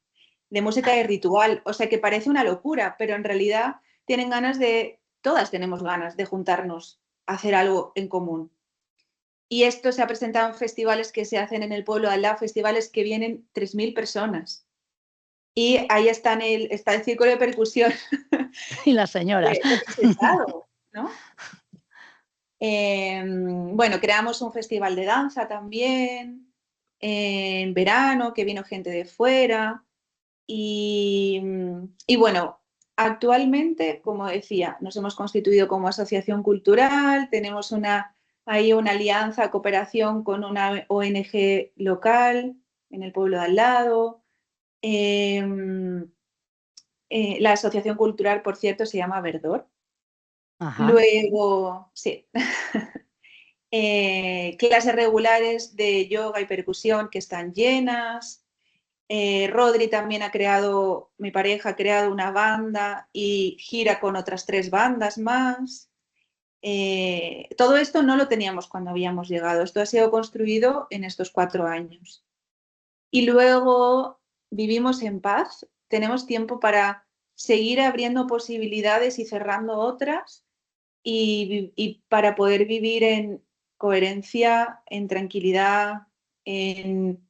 de música de ritual, o sea que parece una locura, pero en realidad todas tenemos ganas de juntarnos a hacer algo en común. Y esto se ha presentado en festivales que se hacen en el pueblo de al lado, festivales que vienen 3.000 personas. Y ahí está el círculo de percusión. Y las señoras. Representado, ¿no? Bueno, creamos un festival de danza también, en verano, que vino gente de fuera. Y bueno, actualmente, como decía, nos hemos constituido como asociación cultural, tenemos ahí una alianza, cooperación con una ONG local en el pueblo de al lado. La asociación cultural, por cierto, se llama Verdor. Ajá. Luego, sí, clases regulares de yoga y percusión que están llenas. Rodri también mi pareja ha creado una banda y gira con otras 3 bandas más. Todo esto no lo teníamos cuando habíamos llegado. Esto ha sido construido en estos 4 años. Y luego vivimos en paz, tenemos tiempo para seguir abriendo posibilidades y cerrando otras y para poder vivir en coherencia, en tranquilidad, en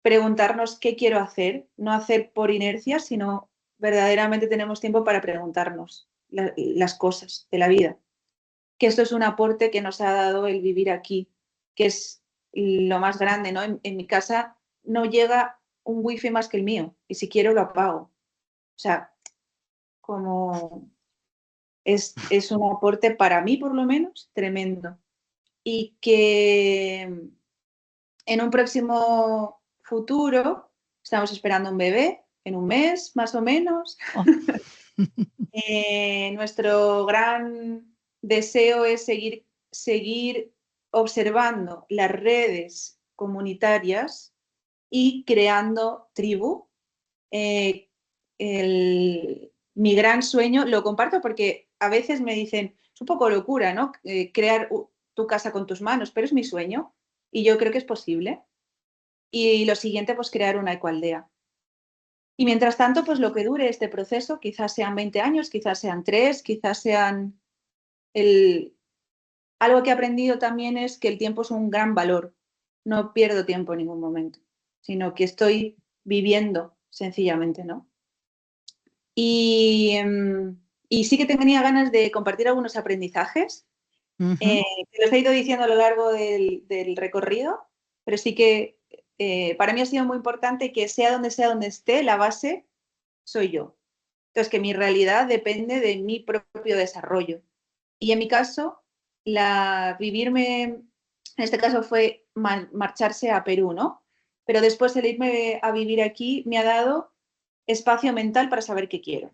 preguntarnos qué quiero hacer, no hacer por inercia, sino verdaderamente tenemos tiempo para preguntarnos las cosas de la vida. Que esto es un aporte que nos ha dado el vivir aquí, que es lo más grande, ¿no? En mi casa no llega un wifi más que el mío y si quiero lo apago. O sea, como es un aporte para mí, por lo menos, tremendo. Y que en un próximo futuro estamos esperando un bebé, en un mes más o menos. Oh. Nuestro gran deseo es seguir observando las redes comunitarias y creando tribu. Mi gran sueño, lo comparto porque a veces me dicen, es un poco locura, ¿no? Crear tu casa con tus manos, pero es mi sueño y yo creo que es posible. Y lo siguiente, pues crear una ecoaldea. Y mientras tanto, pues lo que dure este proceso, quizás sean 20 años, quizás sean 3, quizás sean... Algo que he aprendido también es que el tiempo es un gran valor. No pierdo tiempo en ningún momento, sino que estoy viviendo sencillamente, ¿no? Y sí que tenía ganas de compartir algunos aprendizajes. Te los he ido diciendo a lo largo del recorrido, pero sí que para mí ha sido muy importante que sea donde esté, la base soy yo. Entonces, que mi realidad depende de mi propio desarrollo. Y en mi caso, vivirme En este caso fue marcharse a Perú, ¿no? Pero después el irme a vivir aquí me ha dado espacio mental para saber qué quiero,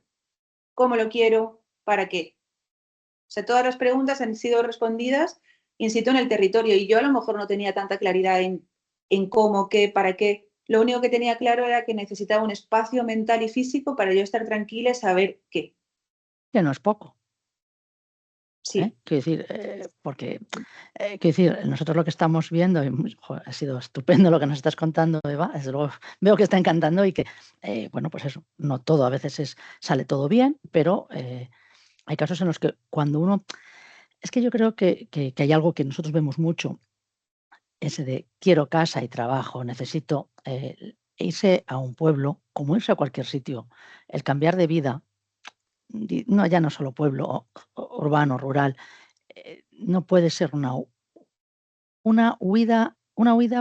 cómo lo quiero, para qué. O sea, todas las preguntas han sido respondidas in situ en el territorio y yo a lo mejor no tenía tanta claridad en cómo, qué, para qué. Lo único que tenía claro era que necesitaba un espacio mental y físico para yo estar tranquila y saber qué. Que no es poco. Sí. Quiero decir, porque quiero decir, nosotros lo que estamos viendo, y, joder, ha sido estupendo lo que nos estás contando, Eva, desde luego veo que está encantando y que, bueno, pues eso, no todo a veces sale todo bien, pero hay casos en los que cuando uno, es que yo creo que hay algo que nosotros vemos mucho, ese de quiero casa y trabajo, necesito irse a un pueblo, como irse a cualquier sitio, el cambiar de vida, no, ya no solo pueblo, urbano, rural, no puede ser una huida,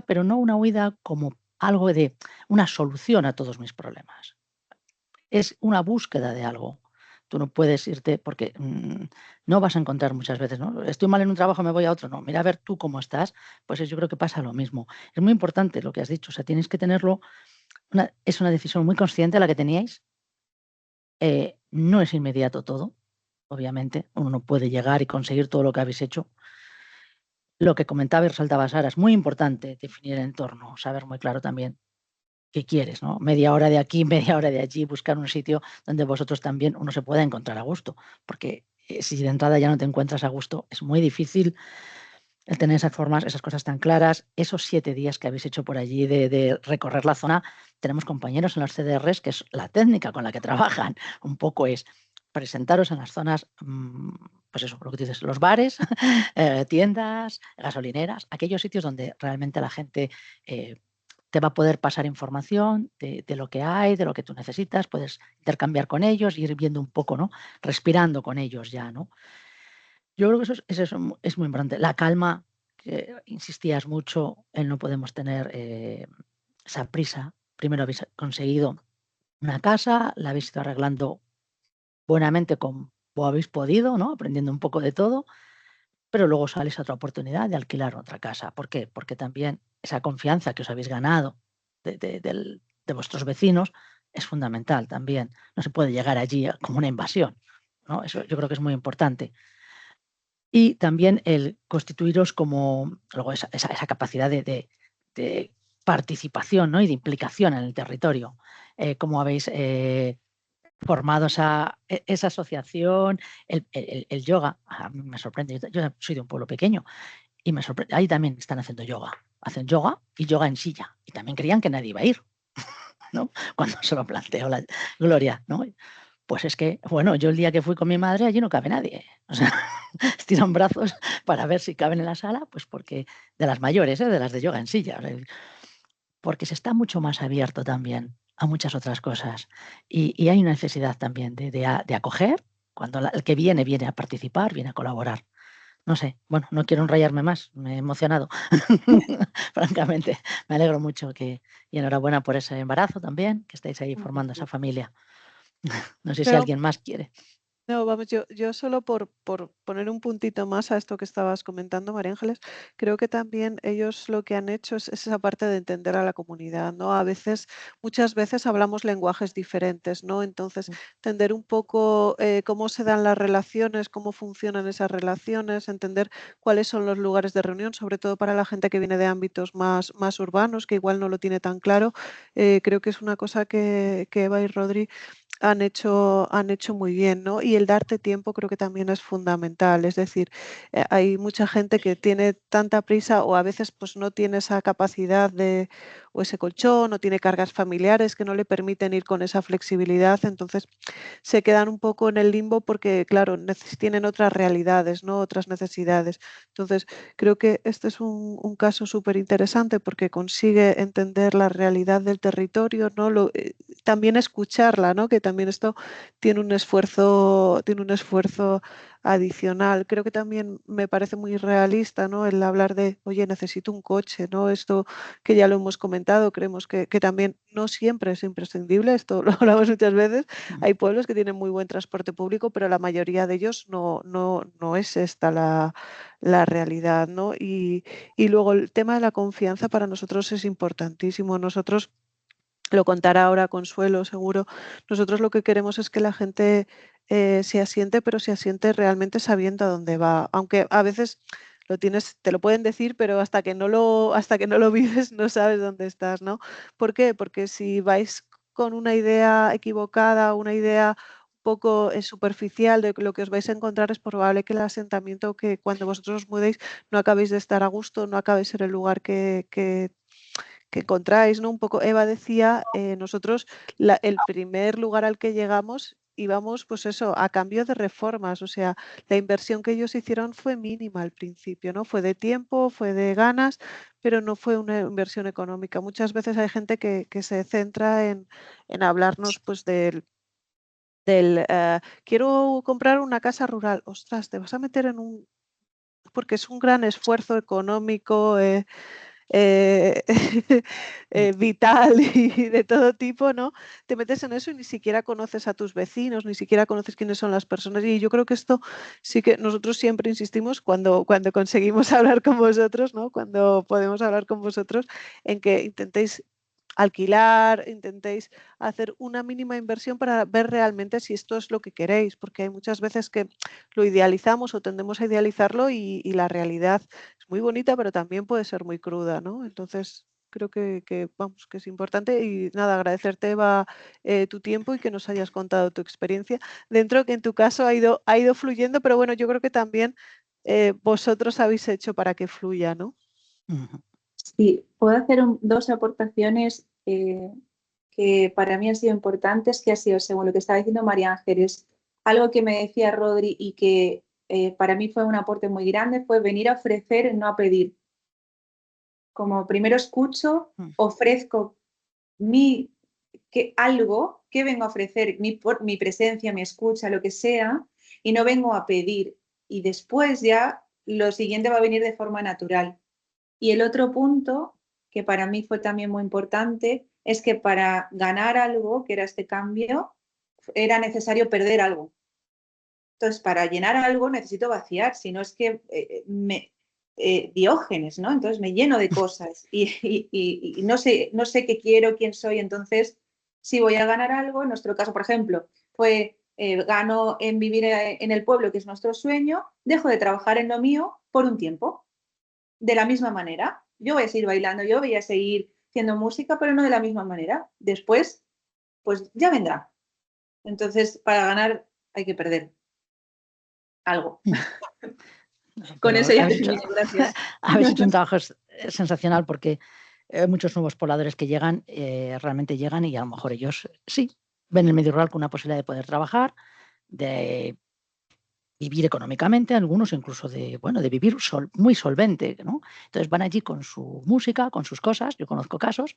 pero no una huida como algo de una solución a todos mis problemas. Es una búsqueda de algo. Tú no puedes irte porque no vas a encontrar muchas veces, ¿no? Estoy mal en un trabajo, me voy a otro. No, mira a ver tú cómo estás. Pues yo creo que pasa lo mismo. Es muy importante lo que has dicho. O sea, tienes que tenerlo. Es una decisión muy consciente la que teníais. No es inmediato todo, obviamente. Uno no puede llegar y conseguir todo lo que habéis hecho. Lo que comentaba y resaltaba Sara, es muy importante definir el entorno, saber muy claro también qué quieres, ¿no? Media hora de aquí, media hora de allí, buscar un sitio donde vosotros también uno se pueda encontrar a gusto, porque si de entrada ya no te encuentras a gusto, es muy difícil el tener esas formas, esas cosas tan claras. Esos 7 días que habéis hecho por allí de recorrer la zona, tenemos compañeros en los CDRs que es la técnica con la que trabajan, un poco es presentaros en las zonas, pues eso, lo que dices, los bares, tiendas, gasolineras, aquellos sitios donde realmente la gente te va a poder pasar información de lo que hay, de lo que tú necesitas, puedes intercambiar con ellos, ir viendo un poco, ¿no? Respirando con ellos ya, ¿no? Yo creo que eso es muy importante. La calma, que insistías mucho en no podemos tener esa prisa. Primero habéis conseguido una casa, la habéis ido arreglando buenamente como habéis podido, ¿no? Aprendiendo un poco de todo, pero luego sales a otra oportunidad de alquilar otra casa. ¿Por qué? Porque también esa confianza que os habéis ganado de vuestros vecinos es fundamental también. No se puede llegar allí como una invasión, ¿no? Eso yo creo que es muy importante. Y también el constituiros como luego esa capacidad de participación, ¿no? Y de implicación en el territorio. Cómo habéis formado esa asociación, el yoga. A mí me sorprende. Yo soy de un pueblo pequeño y me sorprende. Ahí también están haciendo yoga. Hacen yoga y yoga en silla. Y también creían que nadie iba a ir, ¿no? Cuando se lo planteó la Gloria, ¿no? Pues es que, bueno, yo el día que fui con mi madre, allí no cabe nadie. O sea, estiran brazos para ver si caben en la sala, pues porque de las mayores, de las de yoga en silla, porque se está mucho más abierto también a muchas otras cosas. Y hay una necesidad también de acoger cuando el que viene a participar, viene a colaborar. No sé, bueno, no quiero enrollarme más, me he emocionado, francamente. Me alegro mucho y enhorabuena por ese embarazo también, que estáis ahí formando esa familia. No sé si alguien más quiere. No, vamos, yo solo por poner un puntito más a esto que estabas comentando, María Ángeles, creo que también ellos lo que han hecho es esa parte de entender a la comunidad, ¿no? Muchas veces hablamos lenguajes diferentes, ¿no? Entonces, entender un poco cómo se dan las relaciones, cómo funcionan esas relaciones, entender cuáles son los lugares de reunión, sobre todo para la gente que viene de ámbitos más urbanos, que igual no lo tiene tan claro. Creo que es una cosa que Eva y Rodri han hecho muy bien, ¿no? Y el darte tiempo creo que también es fundamental. Es decir, hay mucha gente que tiene tanta prisa o a veces pues no tiene esa capacidad o ese colchón, o tiene cargas familiares que no le permiten ir con esa flexibilidad. Entonces se quedan un poco en el limbo porque, claro, tienen otras realidades, ¿no? Otras necesidades. Entonces creo que este es un caso súper interesante porque consigue entender la realidad del territorio, ¿no? También escucharla, ¿no? Que también esto tiene un esfuerzo adicional. Creo que también me parece muy realista, ¿no? El hablar de, oye, necesito un coche, ¿no? Esto que ya lo hemos comentado, creemos que también no siempre es imprescindible, esto lo hablamos muchas veces. Hay pueblos que tienen muy buen transporte público, pero la mayoría de ellos no es esta la realidad, ¿no? Y luego el tema de la confianza para nosotros es importantísimo. Nosotros, lo contará ahora Consuelo, seguro. Nosotros lo que queremos es que la gente se asiente, pero se asiente realmente sabiendo a dónde va. Aunque a veces te lo pueden decir, pero hasta que no lo vives no sabes dónde estás, ¿no? ¿Por qué? Porque si vais con una idea equivocada, una idea un poco superficial de lo que os vais a encontrar, es probable que el asentamiento, que cuando vosotros os mudéis no acabéis de estar a gusto, no acabéis en el lugar que encontráis, ¿no? Un poco Eva decía, nosotros el primer lugar al que llegamos íbamos, pues eso, a cambio de reformas, o sea, la inversión que ellos hicieron fue mínima al principio, ¿no? Fue de tiempo, fue de ganas, pero no fue una inversión económica. Muchas veces hay gente que se centra en hablarnos, pues, del quiero comprar una casa rural. Ostras, te vas a meter porque es un gran esfuerzo económico, eh, vital y de todo tipo, ¿no? Te metes en eso y ni siquiera conoces a tus vecinos, ni siquiera conoces quiénes son las personas. Y yo creo que esto sí que nosotros siempre insistimos cuando conseguimos hablar con vosotros, ¿no? Cuando podemos hablar con vosotros, en que intentéis alquilar, intentéis hacer una mínima inversión para ver realmente si esto es lo que queréis, porque hay muchas veces que lo idealizamos o tendemos a idealizarlo y la realidad es muy bonita, pero también puede ser muy cruda, ¿no? Entonces, creo vamos, que es importante. Y nada, agradecerte, Eva, tu tiempo y que nos hayas contado tu experiencia. Dentro que en tu caso ha ido fluyendo, pero bueno, yo creo que también vosotros habéis hecho para que fluya, ¿no? Sí, puedo hacer dos aportaciones que para mí han sido importantes, que ha sido, según lo que estaba diciendo María Ángeles, algo que me decía Rodri y que para mí fue un aporte muy grande, fue venir a ofrecer, no a pedir. Como primero escucho, ofrezco algo que vengo a ofrecer, mi presencia, mi escucha, lo que sea, y no vengo a pedir. Y después ya lo siguiente va a venir de forma natural. Y el otro punto, que para mí fue también muy importante, es que para ganar algo, que era este cambio, era necesario perder algo. Entonces, para llenar algo necesito vaciar, si no es que Diógenes, ¿no? Entonces me lleno de cosas y no sé qué quiero, quién soy. Entonces, si voy a ganar algo, en nuestro caso, por ejemplo, gano en vivir en el pueblo, que es nuestro sueño, dejo de trabajar en lo mío por un tiempo. De la misma manera, yo voy a seguir bailando, yo voy a seguir haciendo música, pero no de la misma manera. Después, pues ya vendrá. Entonces, para ganar hay que perder algo. Con eso ya termino, gracias. Habéis hecho un trabajo sensacional, porque muchos nuevos pobladores que llegan, realmente llegan y a lo mejor ellos sí ven el medio rural con una posibilidad de poder trabajar, de vivir económicamente, algunos incluso de vivir muy solvente, ¿no? Entonces van allí con su música, con sus cosas, yo conozco casos,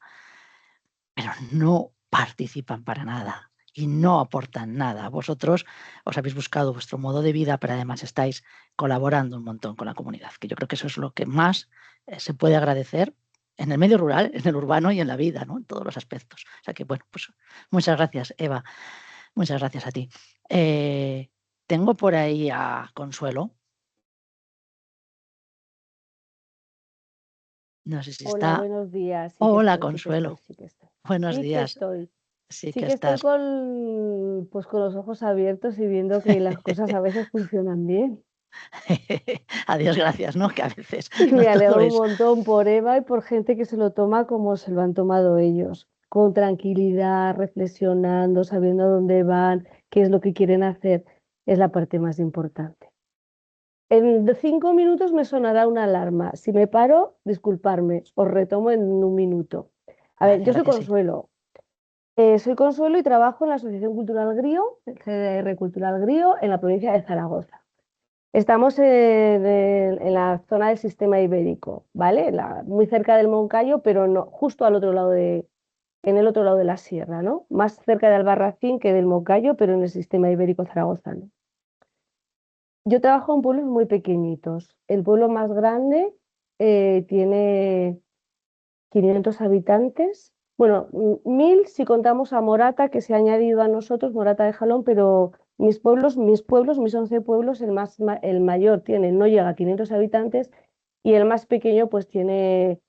pero no participan para nada y no aportan nada. Vosotros os habéis buscado vuestro modo de vida, pero además estáis colaborando un montón con la comunidad, que yo creo que eso es lo que más se puede agradecer en el medio rural, en el urbano y en la vida, ¿no? En todos los aspectos. O sea que, bueno, pues muchas gracias, Eva. Muchas gracias a ti. Tengo por ahí a Consuelo. No sé si Hola, está. buenos días. Sí Hola, estoy, Consuelo. sí que estoy. Buenos Sí que días. estoy. Sí Sí que que estoy estás. con los ojos abiertos y viendo que las cosas a veces funcionan bien. Adiós, gracias, ¿no? Que a veces Y no me todo alegro un es. montón por Eva y por gente que se lo toma como se lo han tomado ellos, con tranquilidad, reflexionando, sabiendo a dónde van, qué es lo que quieren hacer. Es la parte más importante. En 5 minutos me sonará una alarma. Si me paro, disculparme, os retomo en un minuto. A ver, Vale, yo soy gracias, sí. Consuelo. Soy Consuelo y trabajo en la Asociación Cultural Grío, el CDR Cultural Grío, en la provincia de Zaragoza. Estamos en la zona del sistema ibérico, ¿vale? Muy cerca del Moncayo, pero no, justo en el otro lado de la sierra, ¿no? Más cerca de Albarracín que del Moncayo, pero en el sistema ibérico zaragozano. Yo trabajo en pueblos muy pequeñitos. El pueblo más grande tiene 500 habitantes. Bueno, 1000 si contamos a Morata, que se ha añadido a nosotros, Morata de Jalón, pero mis 11 pueblos, el mayor no llega a 500 habitantes y el más pequeño pues tiene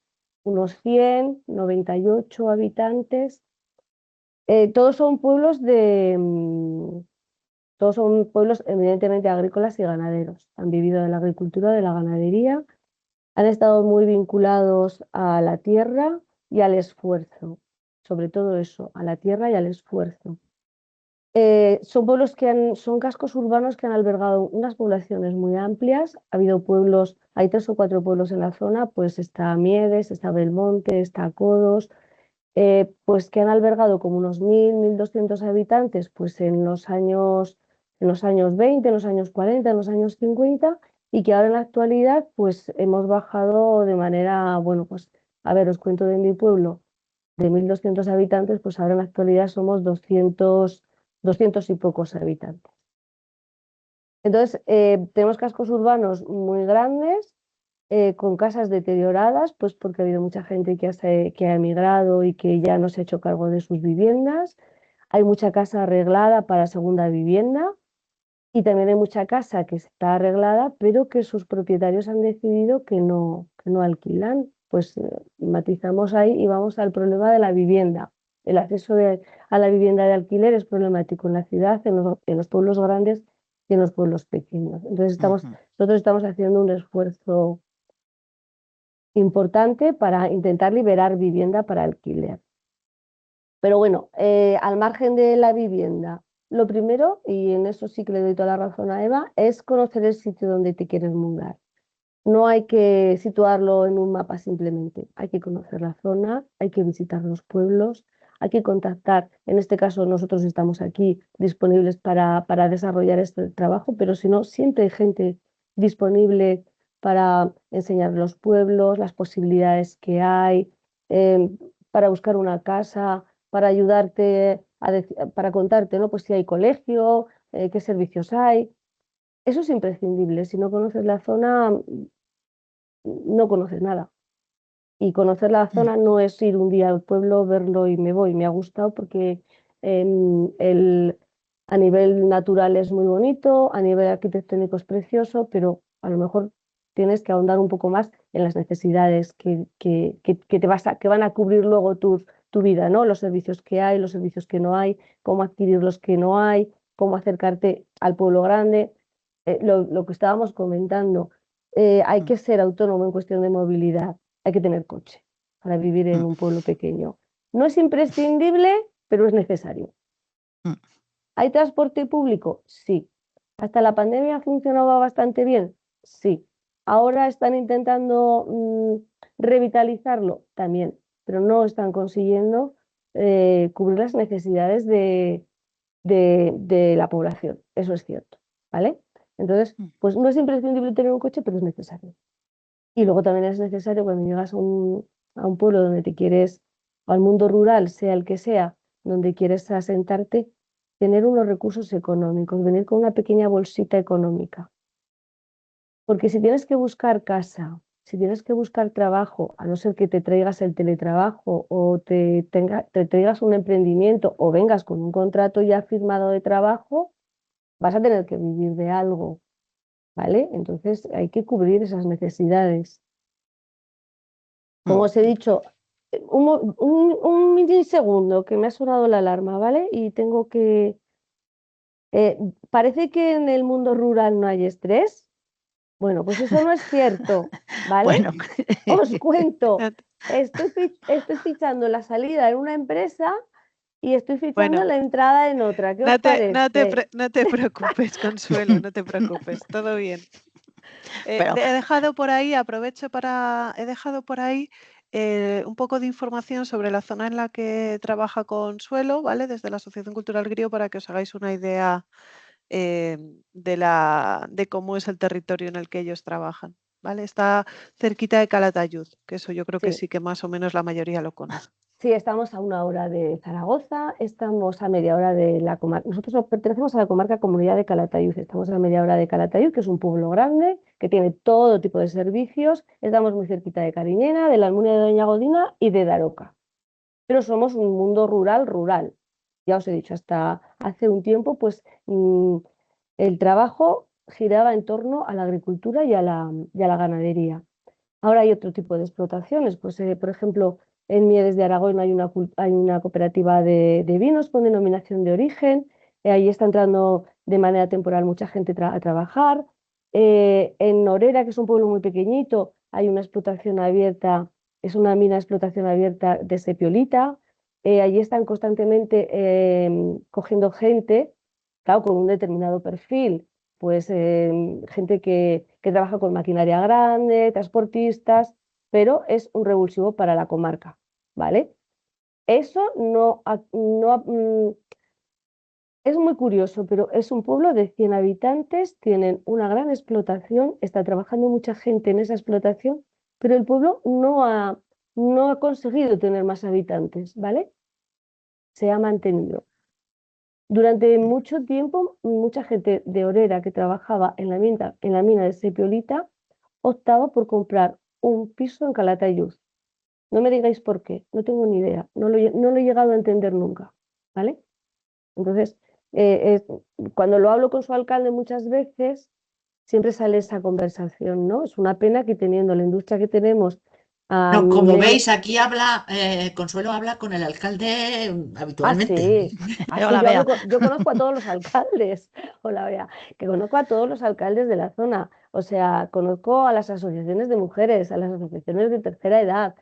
unos 98 habitantes. Todos son pueblos todos son pueblos evidentemente agrícolas y ganaderos. Han vivido de la agricultura, de la ganadería, han estado muy vinculados a la tierra y al esfuerzo, sobre todo eso, a la tierra y al esfuerzo. Son pueblos son cascos urbanos que han albergado unas poblaciones muy amplias. Ha habido pueblos, hay 3 o 4 pueblos en la zona, pues está Miedes, está Belmonte, está Codos, pues que han albergado como unos 1000, 1200 habitantes, pues en los años 20, en los años 40, en los años 50, y que ahora en la actualidad pues hemos bajado de manera, bueno, pues a ver, os cuento de mi pueblo, de 1200 habitantes, pues ahora en la actualidad somos 200 y pocos habitantes. Entonces, tenemos cascos urbanos muy grandes, con casas deterioradas, pues porque ha habido mucha gente que ha emigrado y que ya no se ha hecho cargo de sus viviendas. Hay mucha casa arreglada para segunda vivienda y también hay mucha casa que está arreglada, pero que sus propietarios han decidido que no alquilan. Pues matizamos ahí y vamos al problema de la vivienda. El acceso a la vivienda de alquiler es problemático en la ciudad, en los pueblos grandes y en los pueblos pequeños. Entonces nosotros estamos haciendo un esfuerzo importante para intentar liberar vivienda para alquiler. Pero bueno, al margen de la vivienda, lo primero, y en eso sí que le doy toda la razón a Eva, es conocer el sitio donde te quieres mudar. No hay que situarlo en un mapa simplemente, hay que conocer la zona, hay que visitar los pueblos, hay que contactar. En este caso nosotros estamos aquí disponibles para desarrollar este trabajo, pero si no, siempre hay gente disponible para enseñar los pueblos, las posibilidades que hay, para buscar una casa, para ayudarte, para contarte, ¿no? Pues si hay colegio, qué servicios hay. Eso es imprescindible. Si no conoces la zona, no conoces nada. Y conocer la zona no es ir un día al pueblo, verlo y me voy. Me ha gustado porque a nivel natural es muy bonito, a nivel arquitectónico es precioso, pero a lo mejor tienes que ahondar un poco más en las necesidades que van a cubrir luego tu vida, ¿no? Los servicios que hay, los servicios que no hay, cómo adquirir los que no hay, cómo acercarte al pueblo grande. Lo que estábamos comentando, hay que ser autónomo en cuestión de movilidad, hay que tener coche para vivir en un pueblo pequeño. No es imprescindible, pero es necesario. ¿Hay transporte público? Sí. ¿Hasta la pandemia funcionaba bastante bien? Sí. ¿Ahora están intentando revitalizarlo? También, pero no están consiguiendo cubrir las necesidades de la población. Eso es cierto, ¿vale? Entonces, pues no es imprescindible tener un coche, pero es necesario. Y luego también es necesario cuando llegas a un pueblo donde te quieres, o al mundo rural, sea el que sea, donde quieres asentarte, tener unos recursos económicos, venir con una pequeña bolsita económica. Porque si tienes que buscar casa, si tienes que buscar trabajo, a no ser que te traigas el teletrabajo o te traigas un emprendimiento o vengas con un contrato ya firmado de trabajo, vas a tener que vivir de algo, ¿vale? Entonces hay que cubrir esas necesidades. Como os he dicho, un milisegundo que me ha sonado la alarma, ¿vale? Y tengo que... parece que en el mundo rural no hay estrés. Bueno, pues eso no es cierto, ¿vale? Bueno. Os cuento, estoy fichando la salida en una empresa y estoy fichando la entrada en otra. ¿Qué os parece? No te preocupes, Consuelo, no te preocupes, todo bien. He dejado por ahí, he dejado por ahí un poco de información sobre la zona en la que trabaja Consuelo, ¿vale? Desde la Asociación Cultural Griego para que os hagáis una idea de cómo es el territorio en el que ellos trabajan, ¿vale? Está cerquita de Calatayud, que eso yo creo que sí que más o menos la mayoría lo conoce. Sí, estamos a 1 hora de Zaragoza, estamos a media hora de la comarca. Nosotros pertenecemos a la comarca Comunidad de Calatayud, estamos a media hora de Calatayud, que es un pueblo grande, que tiene todo tipo de servicios. Estamos muy cerquita de Cariñena, de la Almunia de Doña Godina y de Daroca. Pero somos un mundo rural. Ya os he dicho, hasta hace un tiempo, pues el trabajo giraba en torno a la agricultura y a la ganadería. Ahora hay otro tipo de explotaciones, pues por ejemplo, en Mieres de Aragón hay una cooperativa de vinos con denominación de origen, ahí está entrando de manera temporal mucha gente a trabajar. En Norera, que es un pueblo muy pequeñito, hay una explotación abierta, es una mina de explotación abierta de sepiolita. Allí están constantemente cogiendo gente, claro, con un determinado perfil, pues gente que trabaja con maquinaria grande, transportistas, pero es un revulsivo para la comarca, ¿vale? Eso es muy curioso, pero es un pueblo de 100 habitantes, tienen una gran explotación, está trabajando mucha gente en esa explotación, pero el pueblo no ha conseguido tener más habitantes, ¿vale? Se ha mantenido. Durante mucho tiempo, mucha gente de Orera que trabajaba en la mina de sepiolita optaba por comprar un piso en Calatayud. No me digáis por qué, no tengo ni idea, no lo he llegado a entender nunca, ¿vale? Entonces, cuando lo hablo con su alcalde muchas veces, siempre sale esa conversación, ¿no? Es una pena que teniendo la industria que tenemos No, como veis, aquí Consuelo habla con el alcalde habitualmente. Sí. Así Hola, Bea. yo conozco a todos los alcaldes. Hola, Bea. Que conozco a todos los alcaldes de la zona. O sea, conozco a las asociaciones de mujeres, a las asociaciones de tercera edad.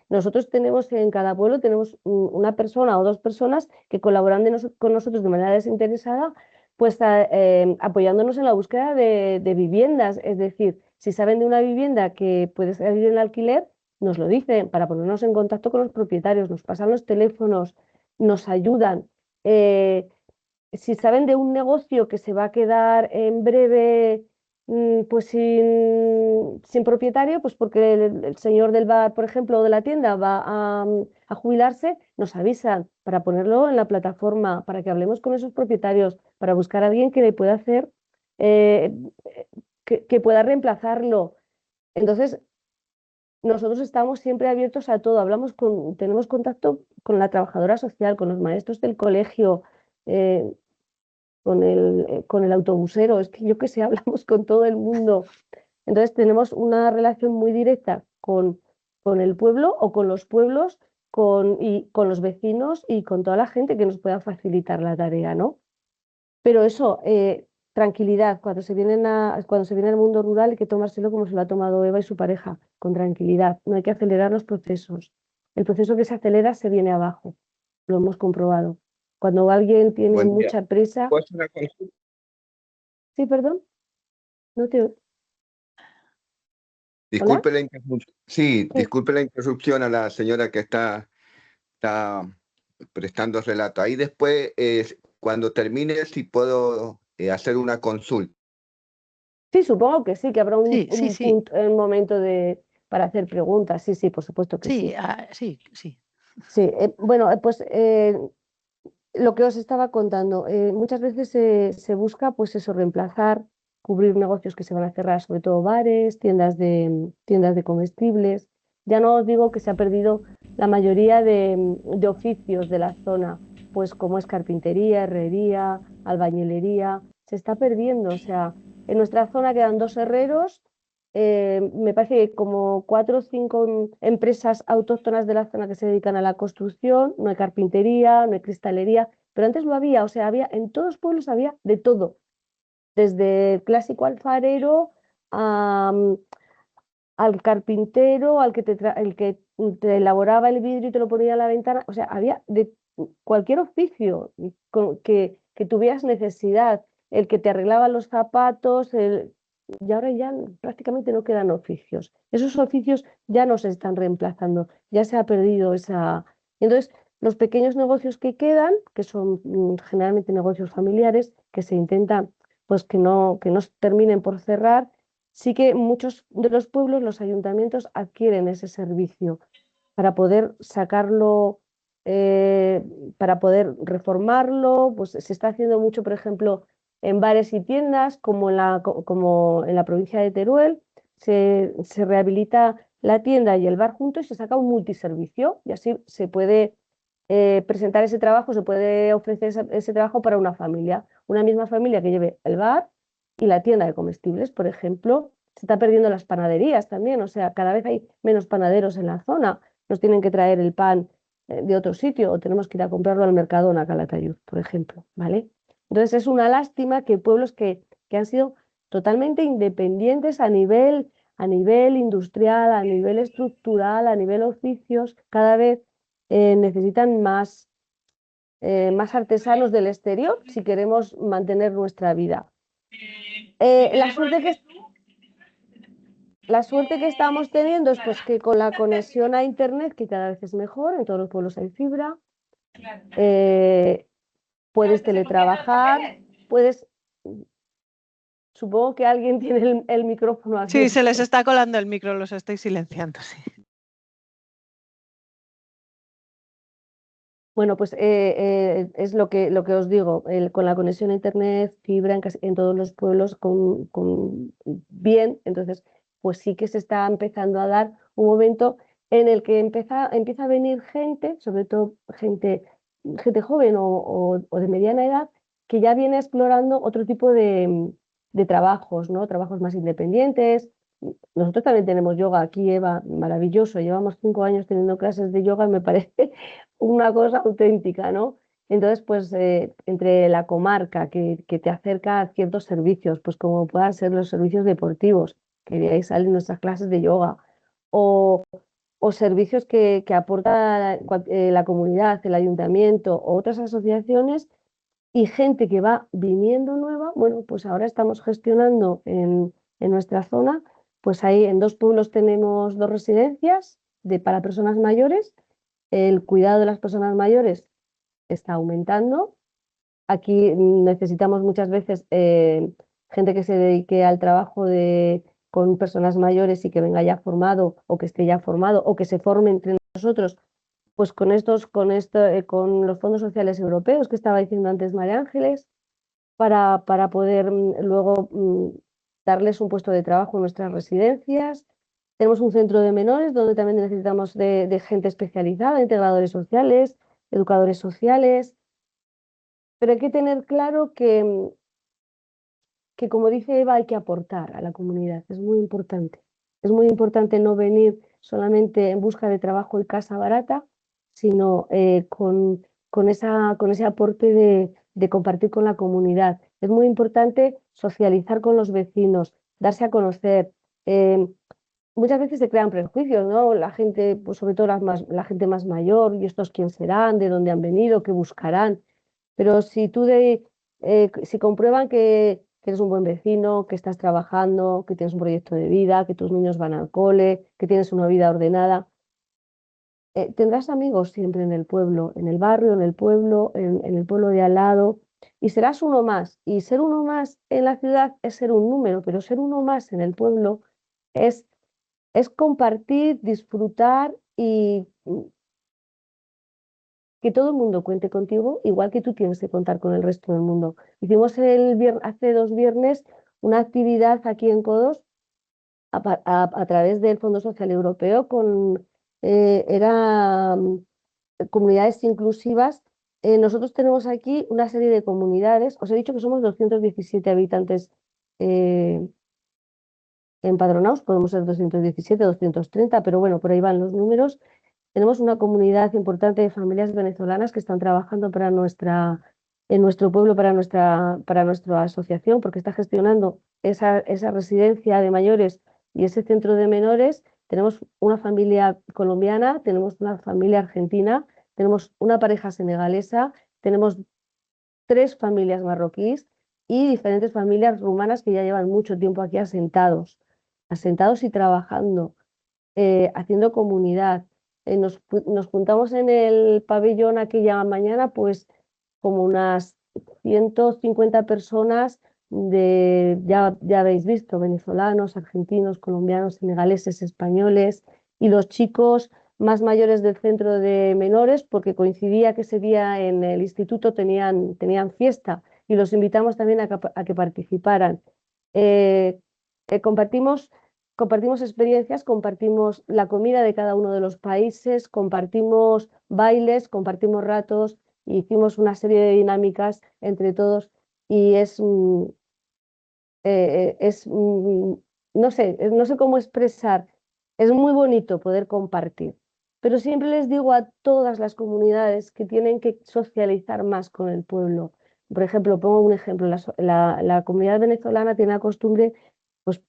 Nosotros tenemos en cada pueblo tenemos una persona o 2 personas que colaboran con nosotros de manera desinteresada, pues apoyándonos en la búsqueda de viviendas. Es decir, si saben de una vivienda que puede salir en alquiler, nos lo dicen para ponernos en contacto con los propietarios, nos pasan los teléfonos, nos ayudan. Si saben de un negocio que se va a quedar en breve pues sin propietario, pues porque el señor del bar, por ejemplo, o de la tienda va a jubilarse, nos avisan para ponerlo en la plataforma, para que hablemos con esos propietarios, para buscar a alguien que le pueda hacer, eh, que pueda reemplazarlo. Entonces, nosotros estamos siempre abiertos a todo, tenemos contacto con la trabajadora social, con los maestros del colegio, eh, con el autobusero, es que yo que sé, hablamos con todo el mundo. Entonces tenemos una relación muy directa con el pueblo o con los pueblos, y con los vecinos y con toda la gente que nos pueda facilitar la tarea, ¿no? Pero eso, tranquilidad, cuando se viene al mundo rural hay que tomárselo como se lo ha tomado Eva y su pareja, con tranquilidad, no hay que acelerar los procesos. El proceso que se acelera se viene abajo, lo hemos comprobado. Cuando alguien tiene Buen día. mucha prisa... ¿Puedo hacer una consulta? Sí, perdón. No te... Disculpe la interrupción. Sí, Sí. disculpe la interrupción a la señora que está prestando relato. Ahí después, cuando termine, si puedo hacer una consulta. Sí, supongo que sí, que habrá un Sí. momento para hacer preguntas. Sí, por supuesto que sí. Sí. Sí, bueno, pues lo que os estaba contando, muchas veces se busca, pues eso, reemplazar, cubrir negocios que se van a cerrar, sobre todo bares, tiendas de comestibles. Ya no os digo que se ha perdido la mayoría de oficios de la zona, pues como es carpintería, herrería, albañilería, se está perdiendo. O sea, en nuestra zona quedan 2 herreros, me parece que como 4 o 5 empresas autóctonas de la zona que se dedican a la construcción, no hay carpintería, no hay cristalería, pero antes lo había, o sea, en todos los pueblos había de todo, desde el clásico alfarero al carpintero, el que te elaboraba el vidrio y te lo ponía en la ventana, o sea, había de cualquier oficio que tuvieras necesidad, el que te arreglaba los zapatos, y ahora ya prácticamente no quedan oficios. Esos oficios ya no se están reemplazando, ya se ha perdido esa... Entonces, los pequeños negocios que quedan, que son generalmente negocios familiares, que se intentan pues que no terminen por cerrar, sí que muchos de los pueblos, los ayuntamientos adquieren ese servicio para poder sacarlo, para poder reformarlo. Pues se está haciendo mucho, por ejemplo, en bares y tiendas, como en la provincia de Teruel, se rehabilita la tienda y el bar juntos y se saca un multiservicio y así se puede presentar ese trabajo, se puede ofrecer ese trabajo para una familia. Una misma familia que lleve el bar y la tienda de comestibles, por ejemplo. Se está perdiendo las panaderías también, o sea, cada vez hay menos panaderos en la zona. Nos tienen que traer el pan de otro sitio o tenemos que ir a comprarlo al Mercadona, a Calatayud, por ejemplo, ¿vale? Entonces es una lástima que pueblos que han sido totalmente independientes a nivel industrial, a nivel estructural, a nivel oficios, cada vez necesitan más artesanos del exterior si queremos mantener nuestra vida. La suerte que estamos teniendo es pues, que con la conexión a Internet, que cada vez es mejor, en todos los pueblos hay fibra, puedes teletrabajar, puedes... Supongo que alguien tiene el micrófono abierto. Sí, se les está colando el micro, los estoy silenciando, sí. Bueno, pues es lo que os digo, con la conexión a Internet, fibra en todos los pueblos bien, entonces pues sí que se está empezando a dar un momento en el que empieza a venir gente, sobre todo gente joven o de mediana edad, que ya viene explorando otro tipo de trabajos, ¿no? Trabajos más independientes. Nosotros también tenemos yoga aquí, Eva, maravilloso. Llevamos 5 años teniendo clases de yoga y me parece una cosa auténtica, ¿no? Entonces, pues entre la comarca que te acerca a ciertos servicios, pues como puedan ser los servicios deportivos, que de ahí salen nuestras clases de yoga, o servicios que aporta la comunidad, el ayuntamiento o otras asociaciones y gente que va viniendo nueva, bueno, pues ahora estamos gestionando en nuestra zona, pues ahí en 2 pueblos tenemos 2 residencias para personas mayores. El cuidado de las personas mayores está aumentando. Aquí necesitamos muchas veces gente que se dedique al trabajo con personas mayores y que venga ya formado o que esté ya formado o que se forme entre nosotros, pues con los fondos sociales europeos que estaba diciendo antes María Ángeles, para poder luego darles un puesto de trabajo en nuestras residencias. Tenemos un centro de menores donde también necesitamos de gente especializada, integradores sociales, educadores sociales, pero hay que tener claro que como dice Eva, hay que aportar a la comunidad, es muy importante. Es muy importante no venir solamente en busca de trabajo y casa barata, sino con ese aporte de compartir con la comunidad. Es muy importante socializar con los vecinos, darse a conocer. Muchas veces se crean prejuicios, ¿no? La gente, pues sobre todo la gente más mayor, y estos quién serán, de dónde han venido, qué buscarán. Pero si si comprueban que eres un buen vecino, que estás trabajando, que tienes un proyecto de vida, que tus niños van al cole, que tienes una vida ordenada, tendrás amigos siempre en el pueblo, en el barrio, en el pueblo, en el pueblo de al lado, y serás uno más. Y ser uno más en la ciudad es ser un número, pero ser uno más en el pueblo es compartir, disfrutar y que todo el mundo cuente contigo, igual que tú tienes que contar con el resto del mundo. Hicimos hace 2 viernes una actividad aquí en Codos a través del Fondo Social Europeo era comunidades inclusivas. Nosotros tenemos aquí una serie de comunidades. Os he dicho que somos 217 habitantes empadronados, podemos ser 217, 230, pero bueno, por ahí van los números. Tenemos una comunidad importante de familias venezolanas que están trabajando en nuestro pueblo para nuestra asociación, porque está gestionando esa residencia de mayores y ese centro de menores. Tenemos una familia colombiana, tenemos una familia argentina, tenemos una pareja senegalesa, tenemos 3 familias marroquíes y diferentes familias rumanas que ya llevan mucho tiempo aquí asentados y trabajando, haciendo comunidad. Nos juntamos en el pabellón aquella mañana, pues como unas 150 personas ya habéis visto, venezolanos, argentinos, colombianos, senegaleses, españoles, y los chicos más mayores del centro de menores, porque coincidía que ese día en el instituto tenían fiesta y los invitamos también a que participaran. Compartimos experiencias, compartimos la comida de cada uno de los países, compartimos bailes, compartimos ratos, e hicimos una serie de dinámicas entre todos y no sé cómo expresar, es muy bonito poder compartir, pero siempre les digo a todas las comunidades que tienen que socializar más con el pueblo. Por ejemplo, pongo un ejemplo, la comunidad venezolana tiene la costumbre, pues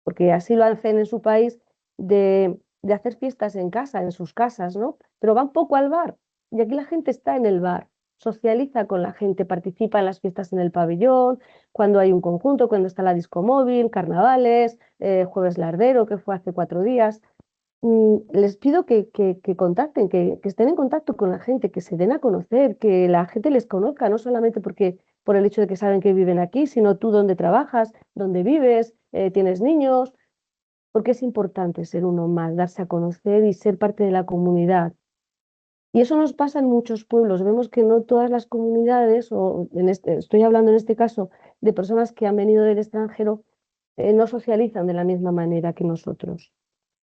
porque así lo hacen en su país, de hacer fiestas en casa, en sus casas, ¿no? Pero van poco al bar y aquí la gente está en el bar, socializa con la gente, participa en las fiestas en el pabellón, cuando hay un conjunto, cuando está la disco móvil, carnavales, Jueves Lardero, que fue hace 4 días. Les pido que contacten, que estén en contacto con la gente, que se den a conocer, que la gente les conozca, no solamente por el hecho de que saben que viven aquí, sino tú dónde trabajas, dónde vives, tienes niños, porque es importante ser uno más, darse a conocer y ser parte de la comunidad. Y eso nos pasa en muchos pueblos. Vemos que no todas las comunidades, estoy hablando en este caso de personas que han venido del extranjero, no socializan de la misma manera que nosotros.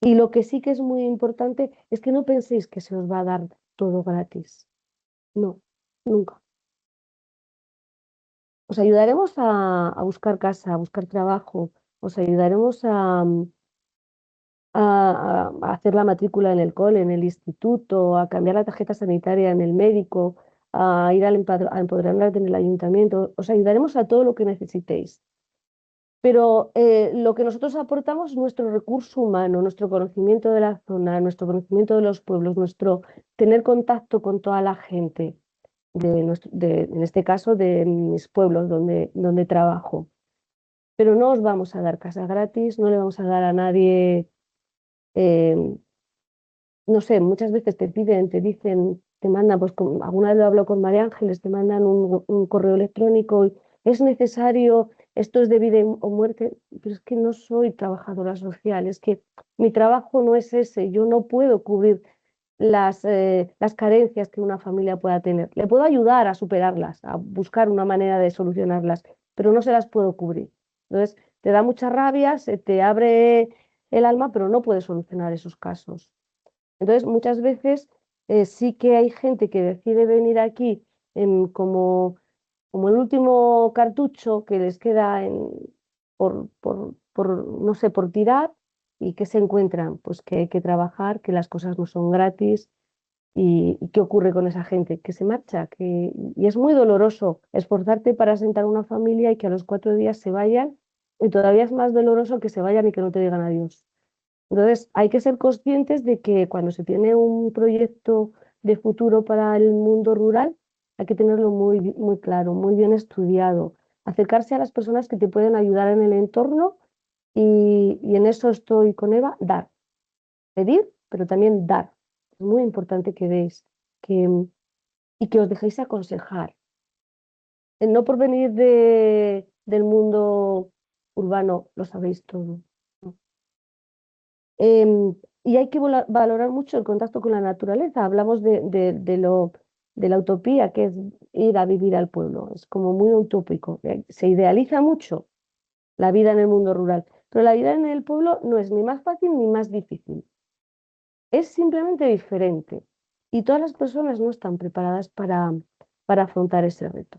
Y lo que sí que es muy importante es que no penséis que se os va a dar todo gratis. No, nunca. Os ayudaremos a buscar casa, a buscar trabajo, os ayudaremos a hacer la matrícula en el cole, en el instituto, a cambiar la tarjeta sanitaria en el médico, a ir a empadronarte en el ayuntamiento. Os ayudaremos a todo lo que necesitéis. Pero lo que nosotros aportamos es nuestro recurso humano, nuestro conocimiento de la zona, nuestro conocimiento de los pueblos, nuestro tener contacto con toda la gente, en este caso de mis pueblos donde trabajo. Pero no os vamos a dar casa gratis, no le vamos a dar a nadie, no sé, muchas veces te piden, te dicen, te mandan, pues alguna vez lo hablo con María Ángeles, te mandan un correo electrónico y es necesario, esto es de vida o muerte, pero es que no soy trabajadora social, es que mi trabajo no es ese, yo no puedo cubrir las carencias que una familia pueda tener. Le puedo ayudar a superarlas, a buscar una manera de solucionarlas, pero no se las puedo cubrir. Entonces, te da mucha rabia, se te abre el alma, pero no puedes solucionar esos casos. Entonces, muchas veces sí que hay gente que decide venir aquí como el último cartucho que les queda no sé, por tirar y que se encuentran, pues que hay que trabajar, que las cosas no son gratis y qué ocurre con esa gente, que se marcha, y es muy doloroso esforzarte para asentar una familia y que a los 4 días se vayan y todavía es más doloroso que se vayan y que no te digan adiós. Entonces, hay que ser conscientes de que cuando se tiene un proyecto de futuro para el mundo rural, hay que tenerlo muy, muy claro, muy bien estudiado, acercarse a las personas que te pueden ayudar en el entorno y en eso estoy con Eva, dar, pedir, pero también dar. Es muy importante que deis y que os dejéis aconsejar. No por venir del mundo urbano lo sabéis todo. Y hay que valorar mucho el contacto con la naturaleza. Hablamos de la utopía, que es ir a vivir al pueblo. Es como muy utópico. Se idealiza mucho la vida en el mundo rural, pero la vida en el pueblo no es ni más fácil ni más difícil. Es simplemente diferente. Y todas las personas no están preparadas para afrontar ese reto.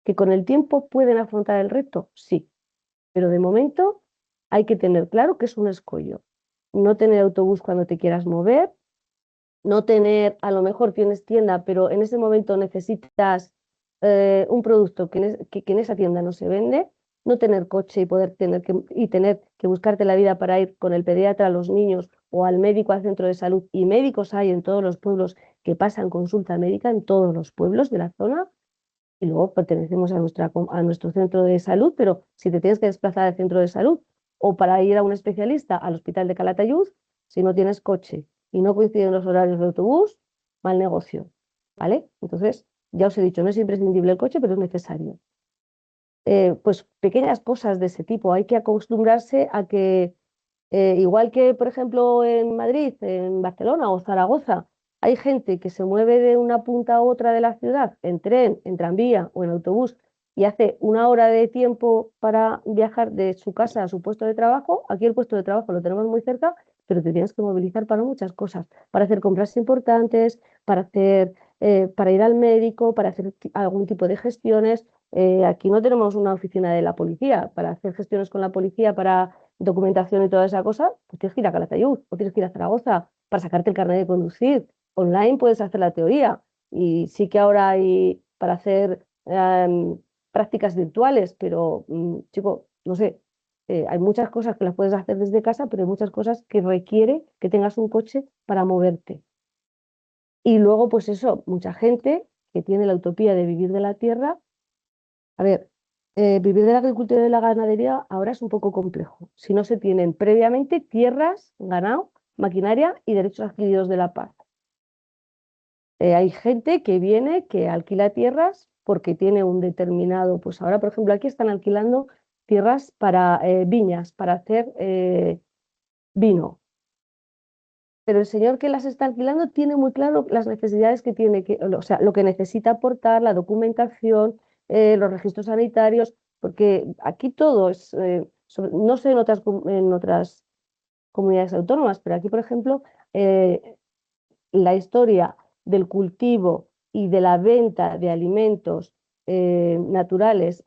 ¿Que con el tiempo pueden afrontar el reto? Sí. Pero de momento hay que tener claro que es un escollo. No tener autobús cuando te quieras mover, no tener, a lo mejor tienes tienda, pero en ese momento necesitas un producto que en esa tienda no se vende, no tener coche y tener que buscarte la vida para ir con el pediatra a los niños o al médico al centro de salud, y médicos hay en todos los pueblos que pasan consulta médica en todos los pueblos de la zona, y luego pertenecemos a nuestro centro de salud, pero si te tienes que desplazar al centro de salud o para ir a un especialista al hospital de Calatayud, si no tienes coche y no coinciden los horarios de autobús, mal negocio, ¿vale? Entonces, ya os he dicho, no es imprescindible el coche, pero es necesario. Pues pequeñas cosas de ese tipo, hay que acostumbrarse a que Igual que, por ejemplo, en Madrid, en Barcelona o Zaragoza, hay gente que se mueve de una punta a otra de la ciudad en tren, en tranvía o en autobús y hace 1 hora de tiempo para viajar de su casa a su puesto de trabajo. Aquí el puesto de trabajo lo tenemos muy cerca, pero te tienes que movilizar para muchas cosas, para hacer compras importantes, para ir al médico, para hacer algún tipo de gestiones. Aquí no tenemos una oficina de la policía para hacer gestiones con la policía para documentación y toda esa cosa, pues tienes que ir a Calatayud o tienes que ir a Zaragoza para sacarte el carnet de conducir. Online puedes hacer la teoría y sí que ahora hay para hacer prácticas virtuales, pero chico, no sé, hay muchas cosas que las puedes hacer desde casa, pero hay muchas cosas que requiere que tengas un coche para moverte. Y luego, pues eso, mucha gente que tiene la utopía de vivir de la tierra. A ver, vivir de la agricultura y de la ganadería ahora es un poco complejo. Si no se tienen previamente tierras, ganado, maquinaria y derechos adquiridos de la paz. Hay gente que viene, que alquila tierras porque tiene un determinado, pues ahora, por ejemplo, aquí están alquilando tierras para viñas, para hacer vino. Pero el señor que las está alquilando tiene muy claro las necesidades que tiene, o sea, lo que necesita aportar, la documentación, los registros sanitarios, porque aquí todo es, no sé en otras comunidades autónomas, pero aquí, por ejemplo, la historia del cultivo y de la venta de alimentos naturales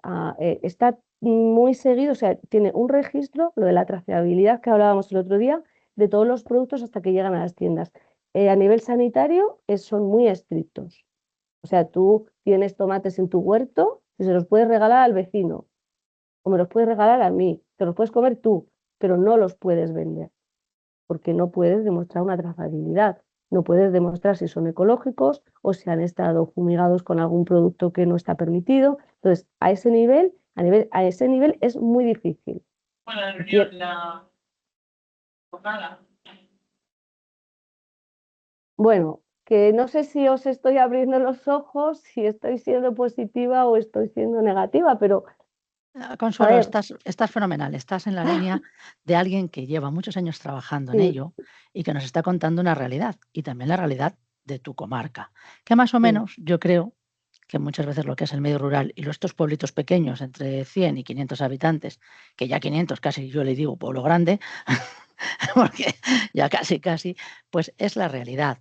está muy seguido, o sea, tiene un registro, lo de la trazabilidad que hablábamos el otro día, de todos los productos hasta que llegan a las tiendas. A nivel sanitario son muy estrictos. O sea, tú tienes tomates en tu huerto y se los puedes regalar al vecino o me los puedes regalar a mí, te los puedes comer tú, pero no los puedes vender porque no puedes demostrar una trazabilidad. No puedes demostrar si son ecológicos o si han estado fumigados con algún producto que no está permitido. Entonces, a ese nivel es muy difícil. Bueno, que no sé si os estoy abriendo los ojos, si estoy siendo positiva o estoy siendo negativa, pero Consuelo, estás fenomenal, estás en la línea de alguien que lleva muchos años trabajando en ello y que nos está contando una realidad y también la realidad de tu comarca, que más o menos yo creo que muchas veces lo que es el medio rural y estos pueblitos pequeños entre 100 y 500 habitantes, que ya 500 casi yo le digo pueblo grande, porque ya casi, pues es la realidad.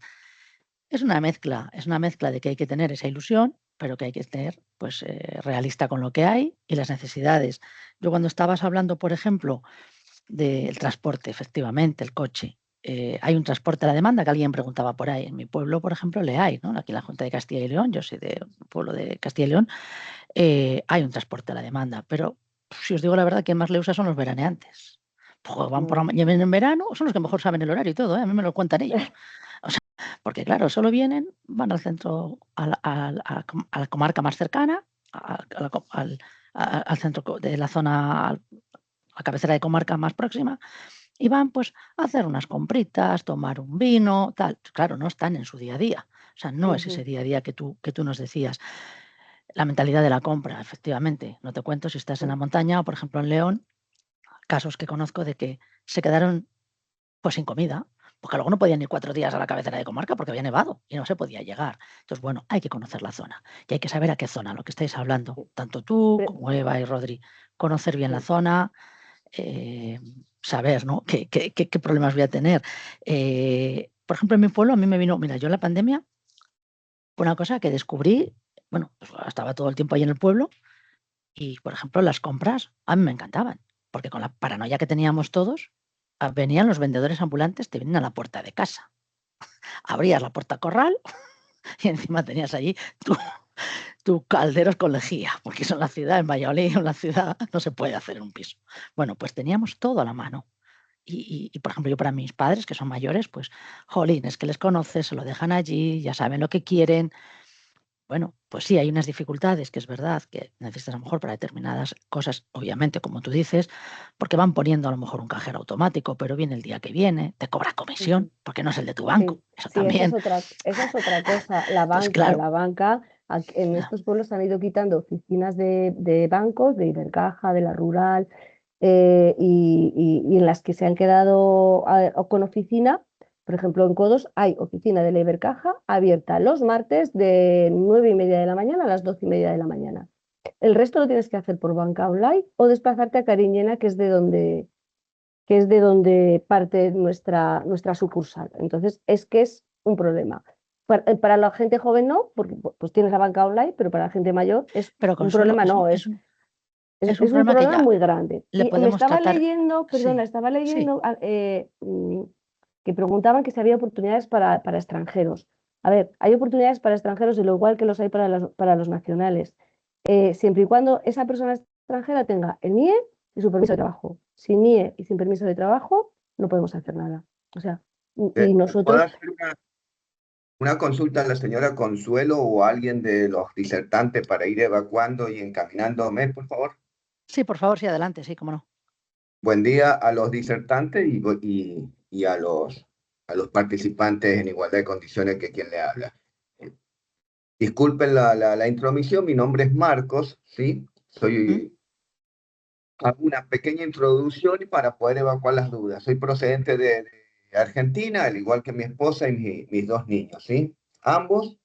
Es una mezcla de que hay que tener esa ilusión, pero que hay que ser pues, realista con lo que hay y las necesidades. Yo cuando estabas hablando, por ejemplo, del transporte, efectivamente, el coche, hay un transporte a la demanda que alguien preguntaba por ahí. En mi pueblo, por ejemplo, le hay, ¿no? Aquí en la Junta de Castilla y León, yo soy del pueblo de Castilla y León, hay un transporte a la demanda, pero si os digo la verdad, quien más le usa son los veraneantes. Pues van por la mañana en verano, son los que mejor saben el horario y todo, a mí me lo cuentan ellos. O sea, porque claro, solo vienen, van al centro, a la comarca más cercana, al centro de la zona, a la cabecera de comarca más próxima, y van pues a hacer unas compritas, tomar un vino, tal. Claro, no están en su día a día. O sea, no es ese día a día que tú nos decías. La mentalidad de la compra, efectivamente. No te cuento si estás en la montaña o, por ejemplo, en León, casos que conozco de que se quedaron pues sin comida, porque luego no podían ir 4 días a la cabecera de comarca porque había nevado y no se podía llegar. Entonces, bueno, hay que conocer la zona y hay que saber a qué zona, lo que estáis hablando, tanto tú como Eva y Rodri, conocer bien la zona, saber, ¿no? qué problemas voy a tener. Por ejemplo, en mi pueblo a mí me vino, mira, yo en la pandemia, una cosa que descubrí, bueno, pues estaba todo el tiempo ahí en el pueblo y, por ejemplo, las compras a mí me encantaban, porque con la paranoia que teníamos todos, venían los vendedores ambulantes, te vienen a la puerta de casa. Abrías la puerta corral y encima tenías allí tu calderos con lejía, porque eso en la ciudad, en Valladolid, en la ciudad, no se puede hacer en un piso. Bueno, pues teníamos todo a la mano. Y, por ejemplo, yo para mis padres, que son mayores, pues, jolín, es que les conoces, se lo dejan allí, ya saben lo que quieren. Bueno, pues sí, hay unas dificultades que es verdad que necesitas a lo mejor para determinadas cosas, obviamente, como tú dices, porque van poniendo a lo mejor un cajero automático, pero viene el día que viene, te cobra comisión, porque no es el de tu banco. Eso también. Esa es otra cosa. La banca, Entonces, claro, la banca, en estos pueblos han ido quitando oficinas de bancos, de Ibercaja, de la Rural, y en las que se han quedado con oficina. Por ejemplo, en Codos hay oficina de la Ibercaja abierta los martes de 9:30 de la mañana a las 12:30 de la mañana. El resto lo tienes que hacer por banca online o desplazarte a Cariñena, que es de donde parte nuestra sucursal. Entonces, es que es un problema. Para la gente joven no, porque pues tienes la banca online, pero para la gente mayor es Pero un Consuelo, problema, no, es es un un problema que problema ya muy grande. le Y me podemos estaba tratar. leyendo, perdona, Sí, estaba sí. leyendo que preguntaban que si había oportunidades para extranjeros. A ver, hay oportunidades para extranjeros de lo igual que los hay para los nacionales, siempre y cuando esa persona extranjera tenga el NIE y su permiso de trabajo. Sin NIE y sin permiso de trabajo no podemos hacer nada. O sea, y ¿Puedo nosotros... hacer una consulta a la señora Consuelo o a alguien de los disertantes para ir evacuando y encaminándome, por favor? Sí, por favor, sí, adelante, sí, cómo no. Buen día a los disertantes y a los participantes en igualdad de condiciones que quien le habla. Disculpen la intromisión, mi nombre es Marcos, ¿sí? Hago una pequeña introducción para poder evacuar las dudas. Soy procedente de Argentina, al igual que mi esposa y mis dos niños, ¿sí? Ambos,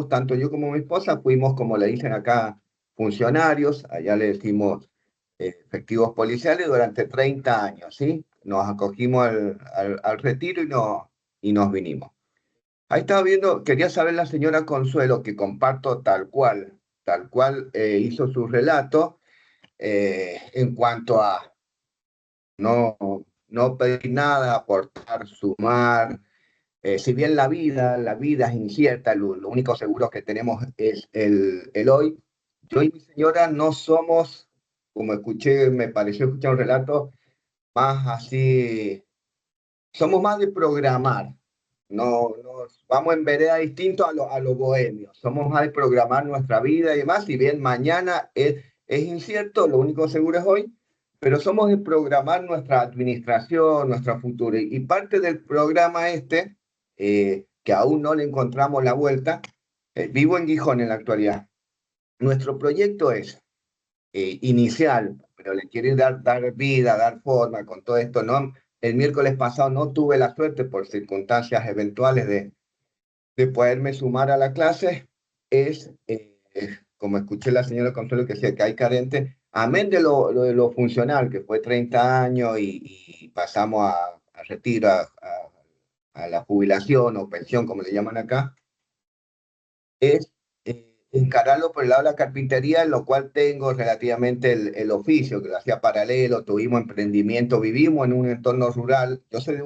tanto yo como mi esposa, fuimos, como le dicen acá, funcionarios, allá le decimos efectivos policiales durante 30 años, ¿sí? Nos acogimos al retiro y nos vinimos. Ahí estaba viendo, quería saber la señora Consuelo, que comparto tal cual hizo su relato, en cuanto a no, no pedir nada, aportar, sumar. Si bien la vida es incierta, lo único seguro que tenemos es el hoy. Yo y mi señora no somos, como escuché, me pareció escuchar un relato, más así, somos más de programar. No, nos vamos en vereda distinto a lo bohemio. Somos más de programar nuestra vida y demás. Si bien mañana es incierto, lo único seguro es hoy, pero somos de programar nuestra administración, nuestra futura. Y parte del programa que aún no le encontramos la vuelta, vivo en Gijón en la actualidad. Nuestro proyecto es inicial, pero le quieren dar vida, dar forma con todo esto, ¿no? El miércoles pasado no tuve la suerte por circunstancias eventuales de poderme sumar a la clase. Como escuché la señora Consuelo que decía que hay carentes, amén de lo funcional, que fue 30 años y pasamos a retiro, a la jubilación o pensión, como le llaman acá, es encararlo por el lado de la carpintería, en lo cual tengo relativamente el oficio, que lo hacía paralelo, tuvimos emprendimiento, vivimos en un entorno rural. Yo soy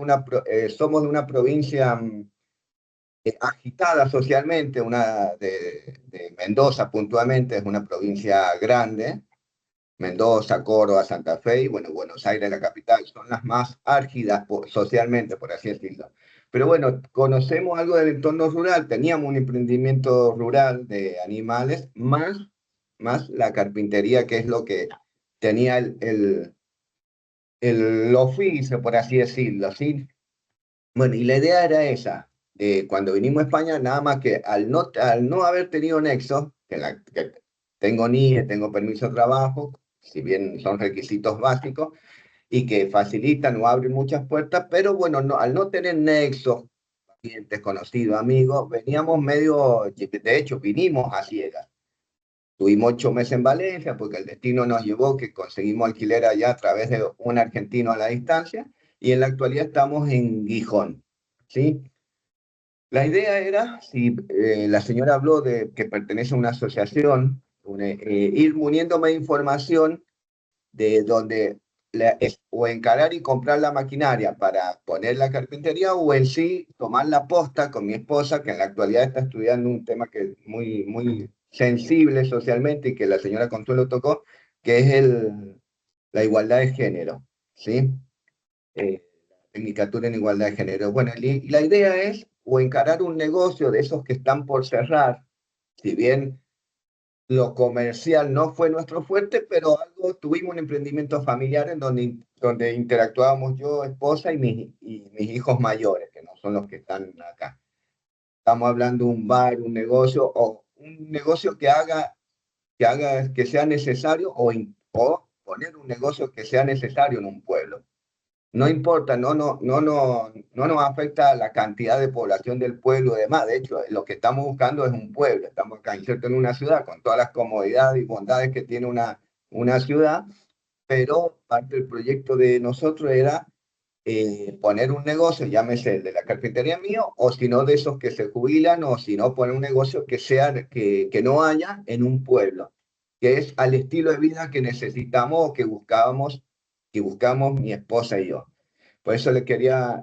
somos de una provincia agitada socialmente, de Mendoza puntualmente, es una provincia grande. Mendoza, Córdoba, Santa Fe y bueno, Buenos Aires, la capital, son las más álgidas socialmente, por así decirlo. Pero bueno, conocemos algo del entorno rural, teníamos un emprendimiento rural de animales, más la carpintería, que es lo que tenía el oficio, por así decirlo, ¿sí? Bueno, y la idea era esa, cuando vinimos a España, nada más que al no haber tenido nexo, que tengo NIE, tengo permiso de trabajo, si bien son requisitos básicos, y que facilitan o abren muchas puertas, pero bueno, al no tener nexo, clientes, conocidos, amigos, veníamos de hecho, vinimos a ciegas. Tuvimos 8 meses en Valencia porque el destino nos llevó que conseguimos alquiler allá a través de un argentino a la distancia, y en la actualidad estamos en Gijón, ¿sí? La idea era, si la señora habló de que pertenece a una asociación, ir muniéndome de información de donde o encarar y comprar la maquinaria para poner la carpintería, o en sí tomar la posta con mi esposa, que en la actualidad está estudiando un tema que es muy, muy sensible socialmente y que la señora Consuelo tocó, que es la igualdad de género, ¿sí? Tecnicatura en igualdad de género. Bueno, y la idea es o encarar un negocio de esos que están por cerrar, si bien lo comercial no fue nuestro fuerte, pero tuvimos un emprendimiento familiar en donde interactuábamos yo, esposa y mis hijos mayores, que no son los que están acá. Estamos hablando de un bar, un negocio, o un negocio que sea necesario o poner un negocio que sea necesario en un pueblo. No importa, no nos afecta la cantidad de población del pueblo y demás. De hecho, lo que estamos buscando es un pueblo. Estamos acá insertos en una ciudad con todas las comodidades y bondades que tiene una ciudad, pero parte del proyecto de nosotros era poner un negocio, llámese el de la carpintería mío, o si no de esos que se jubilan, o si no poner un negocio que no haya en un pueblo, que es al estilo de vida que necesitamos o que buscamos mi esposa y yo. Por eso le quería,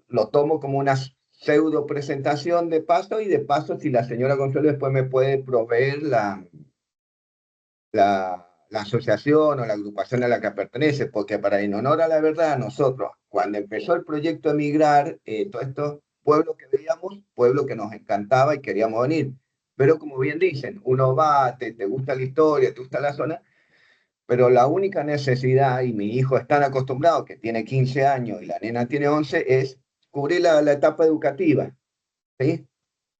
lo tomo como una pseudo presentación de paso, y de paso si la señora Consuelo después me puede proveer la asociación o la agrupación a la que pertenece, porque para en honor a la verdad, nosotros, cuando empezó el proyecto de migrar, todos estos pueblos que veíamos, pueblos que nos encantaba y queríamos venir, pero como bien dicen, uno va, te gusta la historia, te gusta la zona, pero la única necesidad, y mi hijo es tan acostumbrado, que tiene 15 años y la nena tiene 11, es cubrir la etapa educativa, ¿sí?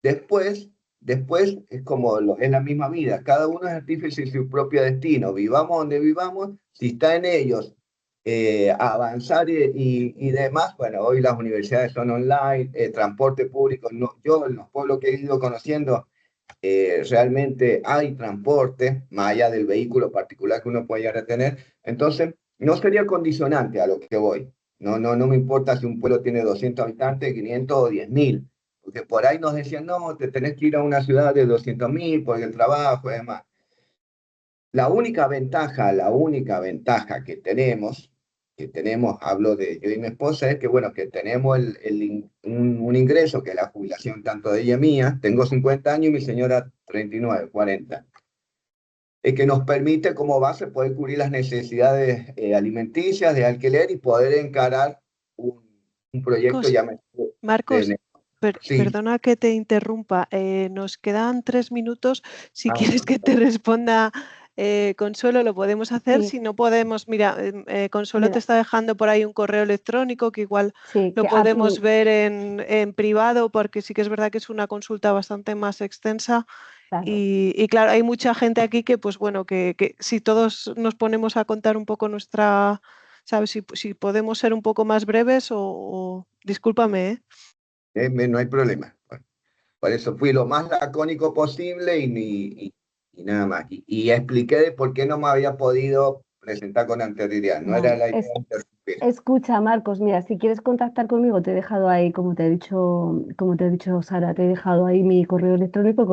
Después es como es la misma vida, cada uno es artífice de su propio destino, vivamos donde vivamos, si está en ellos avanzar y demás, bueno, hoy las universidades son online, transporte público, no, yo en los pueblos que he ido conociendo, realmente hay transporte, más allá del vehículo particular que uno puede llegar a tener, entonces no sería condicionante a lo que voy, no me importa si un pueblo tiene 200 habitantes, 500 o 10.000, porque por ahí nos decían, no, te tenés que ir a una ciudad de 200.000 por el trabajo y demás. La única ventaja que tenemos, hablo de yo y mi esposa, es que, bueno, que tenemos un ingreso, que es la jubilación tanto de ella y mía, tengo 50 años y mi señora 39, 40, que nos permite como base poder cubrir las necesidades alimenticias, de alquiler, y poder encarar un proyecto ya Marcos, sí. perdona que te interrumpa, nos quedan 3 minutos. Si quieres que te responda Consuelo, lo podemos hacer. Sí. Si no podemos, mira, Consuelo te está dejando por ahí un correo electrónico que igual lo podemos ver en privado, porque sí que es verdad que es una consulta bastante más extensa. Claro. Y claro, hay mucha gente aquí que, pues bueno, que si todos nos ponemos a contar un poco nuestra, ¿sabes? Si podemos ser un poco más breves o discúlpame, no hay problema. Por eso fui lo más lacónico posible y nada más. Y expliqué de por qué no me había podido presentar con anterioridad. No era la idea de interrumpir. Escucha, Marcos, mira, si quieres contactar conmigo, te he dejado ahí, como te he dicho, Sara, te he dejado ahí mi correo electrónico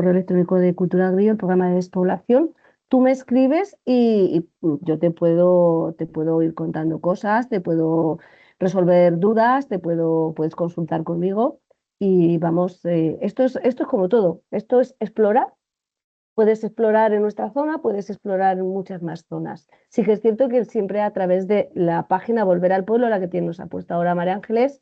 de Cultura Agrícola, el programa de despoblación. Tú me escribes y yo te puedo ir contando cosas, te puedo resolver dudas, puedes consultar conmigo y vamos, esto es como todo, esto es explorar. Puedes explorar en nuestra zona, puedes explorar en muchas más zonas. Sí que es cierto que siempre a través de la página Volver al Pueblo, la que nos ha puesto ahora María Ángeles,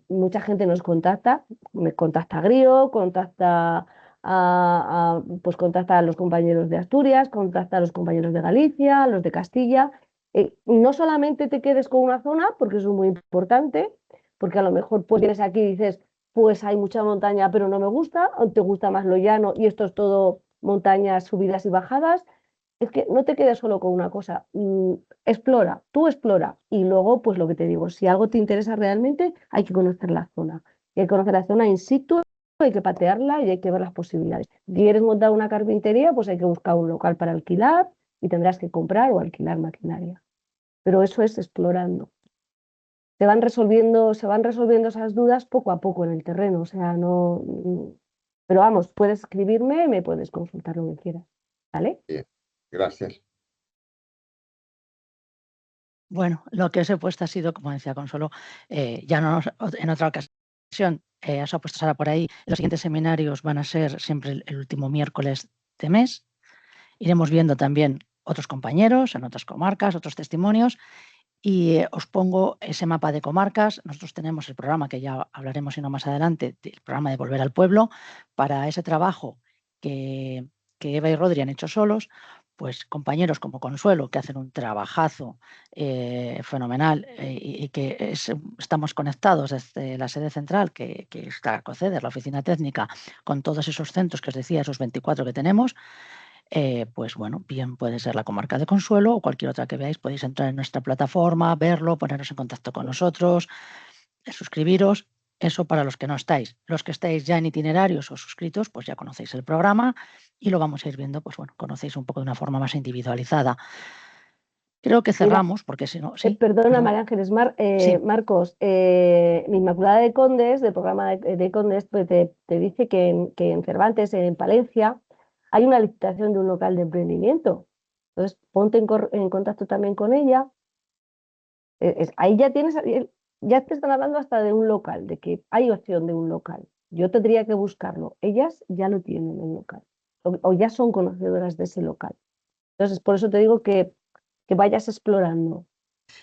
mucha gente nos contacta, me contacta Grío, contacta a los compañeros de Asturias, contacta a los compañeros de Galicia, a los de Castilla. No solamente te quedes con una zona, porque eso es muy importante, porque a lo mejor pues vienes aquí y dices, pues hay mucha montaña, pero no me gusta, o te gusta más lo llano y esto es todo montañas, subidas y bajadas. Es que no te quedes solo con una cosa, explora, tú explora y luego, pues lo que te digo, si algo te interesa realmente, hay que conocer la zona. Y hay que conocer la zona in situ, hay que patearla y hay que ver las posibilidades. Si quieres montar una carpintería, pues hay que buscar un local para alquilar y tendrás que comprar o alquilar maquinaria. Pero eso es explorando. Se van resolviendo esas dudas poco a poco en el terreno, o sea, no. Pero vamos, puedes escribirme, me puedes consultar lo que quieras, ¿vale? Bien, gracias. Bueno, lo que os he puesto ha sido, como decía Consuelo, ya no en otra ocasión, os ha puesto Sara por ahí, los siguientes seminarios van a ser siempre el último miércoles de mes. Iremos viendo también otros compañeros en otras comarcas, otros testimonios, y os pongo ese mapa de comarcas. Nosotros tenemos el programa, que ya hablaremos sino más adelante, el programa de Volver al Pueblo, para ese trabajo que Eva y Rodri han hecho solos, pues compañeros como Consuelo, que hacen un trabajazo fenomenal, y que estamos conectados desde la sede central, que está COCEDER, la oficina técnica, con todos esos centros que os decía, esos 24 que tenemos. pues bueno, bien puede ser la comarca de Consuelo o cualquier otra que veáis. Podéis entrar en nuestra plataforma, verlo, poneros en contacto con nosotros, suscribiros. Eso para los que no estáis. Los que estáis ya en itinerarios o suscritos, pues ya conocéis el programa y lo vamos a ir viendo, pues bueno, conocéis un poco de una forma más individualizada. Creo que cerramos, porque si no... Sí, perdona, María Ángeles, Marcos, mi Inmaculada de Condes, del programa de Condes, pues te dice que en Cervantes, en Palencia, hay una licitación de un local de emprendimiento. Entonces, ponte en contacto también con ella. Ahí ya te están hablando hasta de un local, de que hay opción de un local. Yo tendría que buscarlo. Ellas ya lo tienen el local, o ya son conocedoras de ese local. Entonces, por eso te digo que vayas explorando.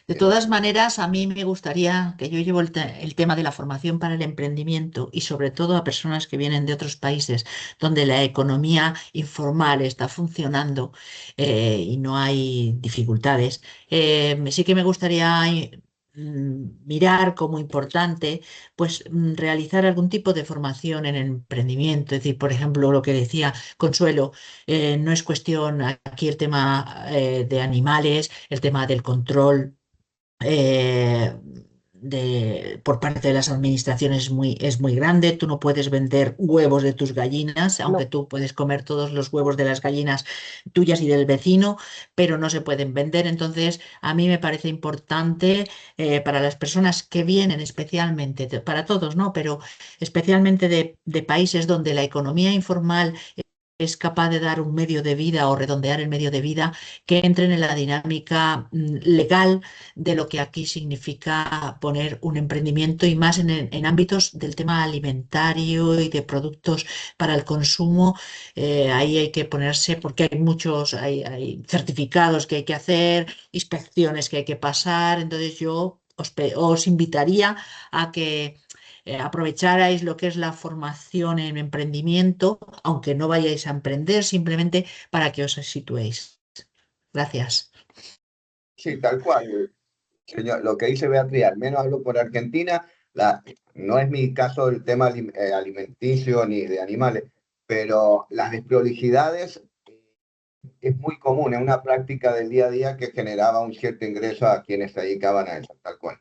De todas maneras, a mí me gustaría, que yo llevo el tema de la formación para el emprendimiento y sobre todo a personas que vienen de otros países donde la economía informal está funcionando y no hay dificultades, sí que me gustaría mirar como importante pues realizar algún tipo de formación en el emprendimiento. Es decir, por ejemplo, lo que decía Consuelo, no es cuestión aquí el tema de animales, el tema del control eh, por parte de las administraciones es muy grande. Tú no puedes vender huevos de tus gallinas, aunque No. tú puedes comer todos los huevos de las gallinas tuyas y del vecino, pero no se pueden vender. Entonces, a mí me parece importante para las personas que vienen especialmente, para todos, ¿no? Pero especialmente de países donde la economía informal es capaz de dar un medio de vida o redondear el medio de vida, que entren en la dinámica legal de lo que aquí significa poner un emprendimiento y más en ámbitos del tema alimentario y de productos para el consumo. Ahí hay que ponerse porque hay muchos, hay certificados que hay que hacer, inspecciones que hay que pasar. Entonces yo os invitaría a que aprovecharais lo que es la formación en emprendimiento, aunque no vayáis a emprender, simplemente para que os situéis. Gracias. Sí, tal cual. Señor, lo que dice Beatriz, al menos hablo por Argentina, no es mi caso el tema alimenticio ni de animales, pero las desprolijidades es muy común, es una práctica del día a día que generaba un cierto ingreso a quienes se dedicaban a eso, tal cual.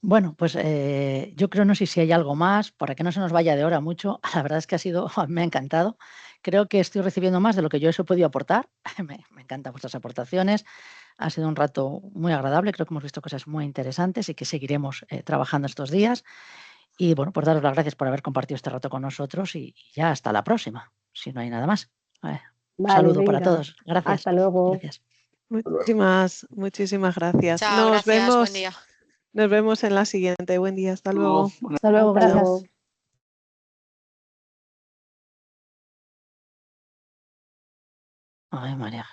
Bueno, pues yo creo, no sé si hay algo más, para que no se nos vaya de hora mucho. La verdad es que me ha encantado. Creo que estoy recibiendo más de lo que yo os he podido aportar. Me encantan vuestras aportaciones. Ha sido un rato muy agradable. Creo que hemos visto cosas muy interesantes y que seguiremos trabajando estos días. Y bueno, pues daros las gracias por haber compartido este rato con nosotros y ya hasta la próxima, si no hay nada más. Un Vale, saludo para venga. todos. Gracias. Hasta luego. Gracias. Muchísimas gracias. Chao, gracias, buen día. Nos vemos en la siguiente. Buen día, hasta luego. Hasta luego, gracias. Ay, María.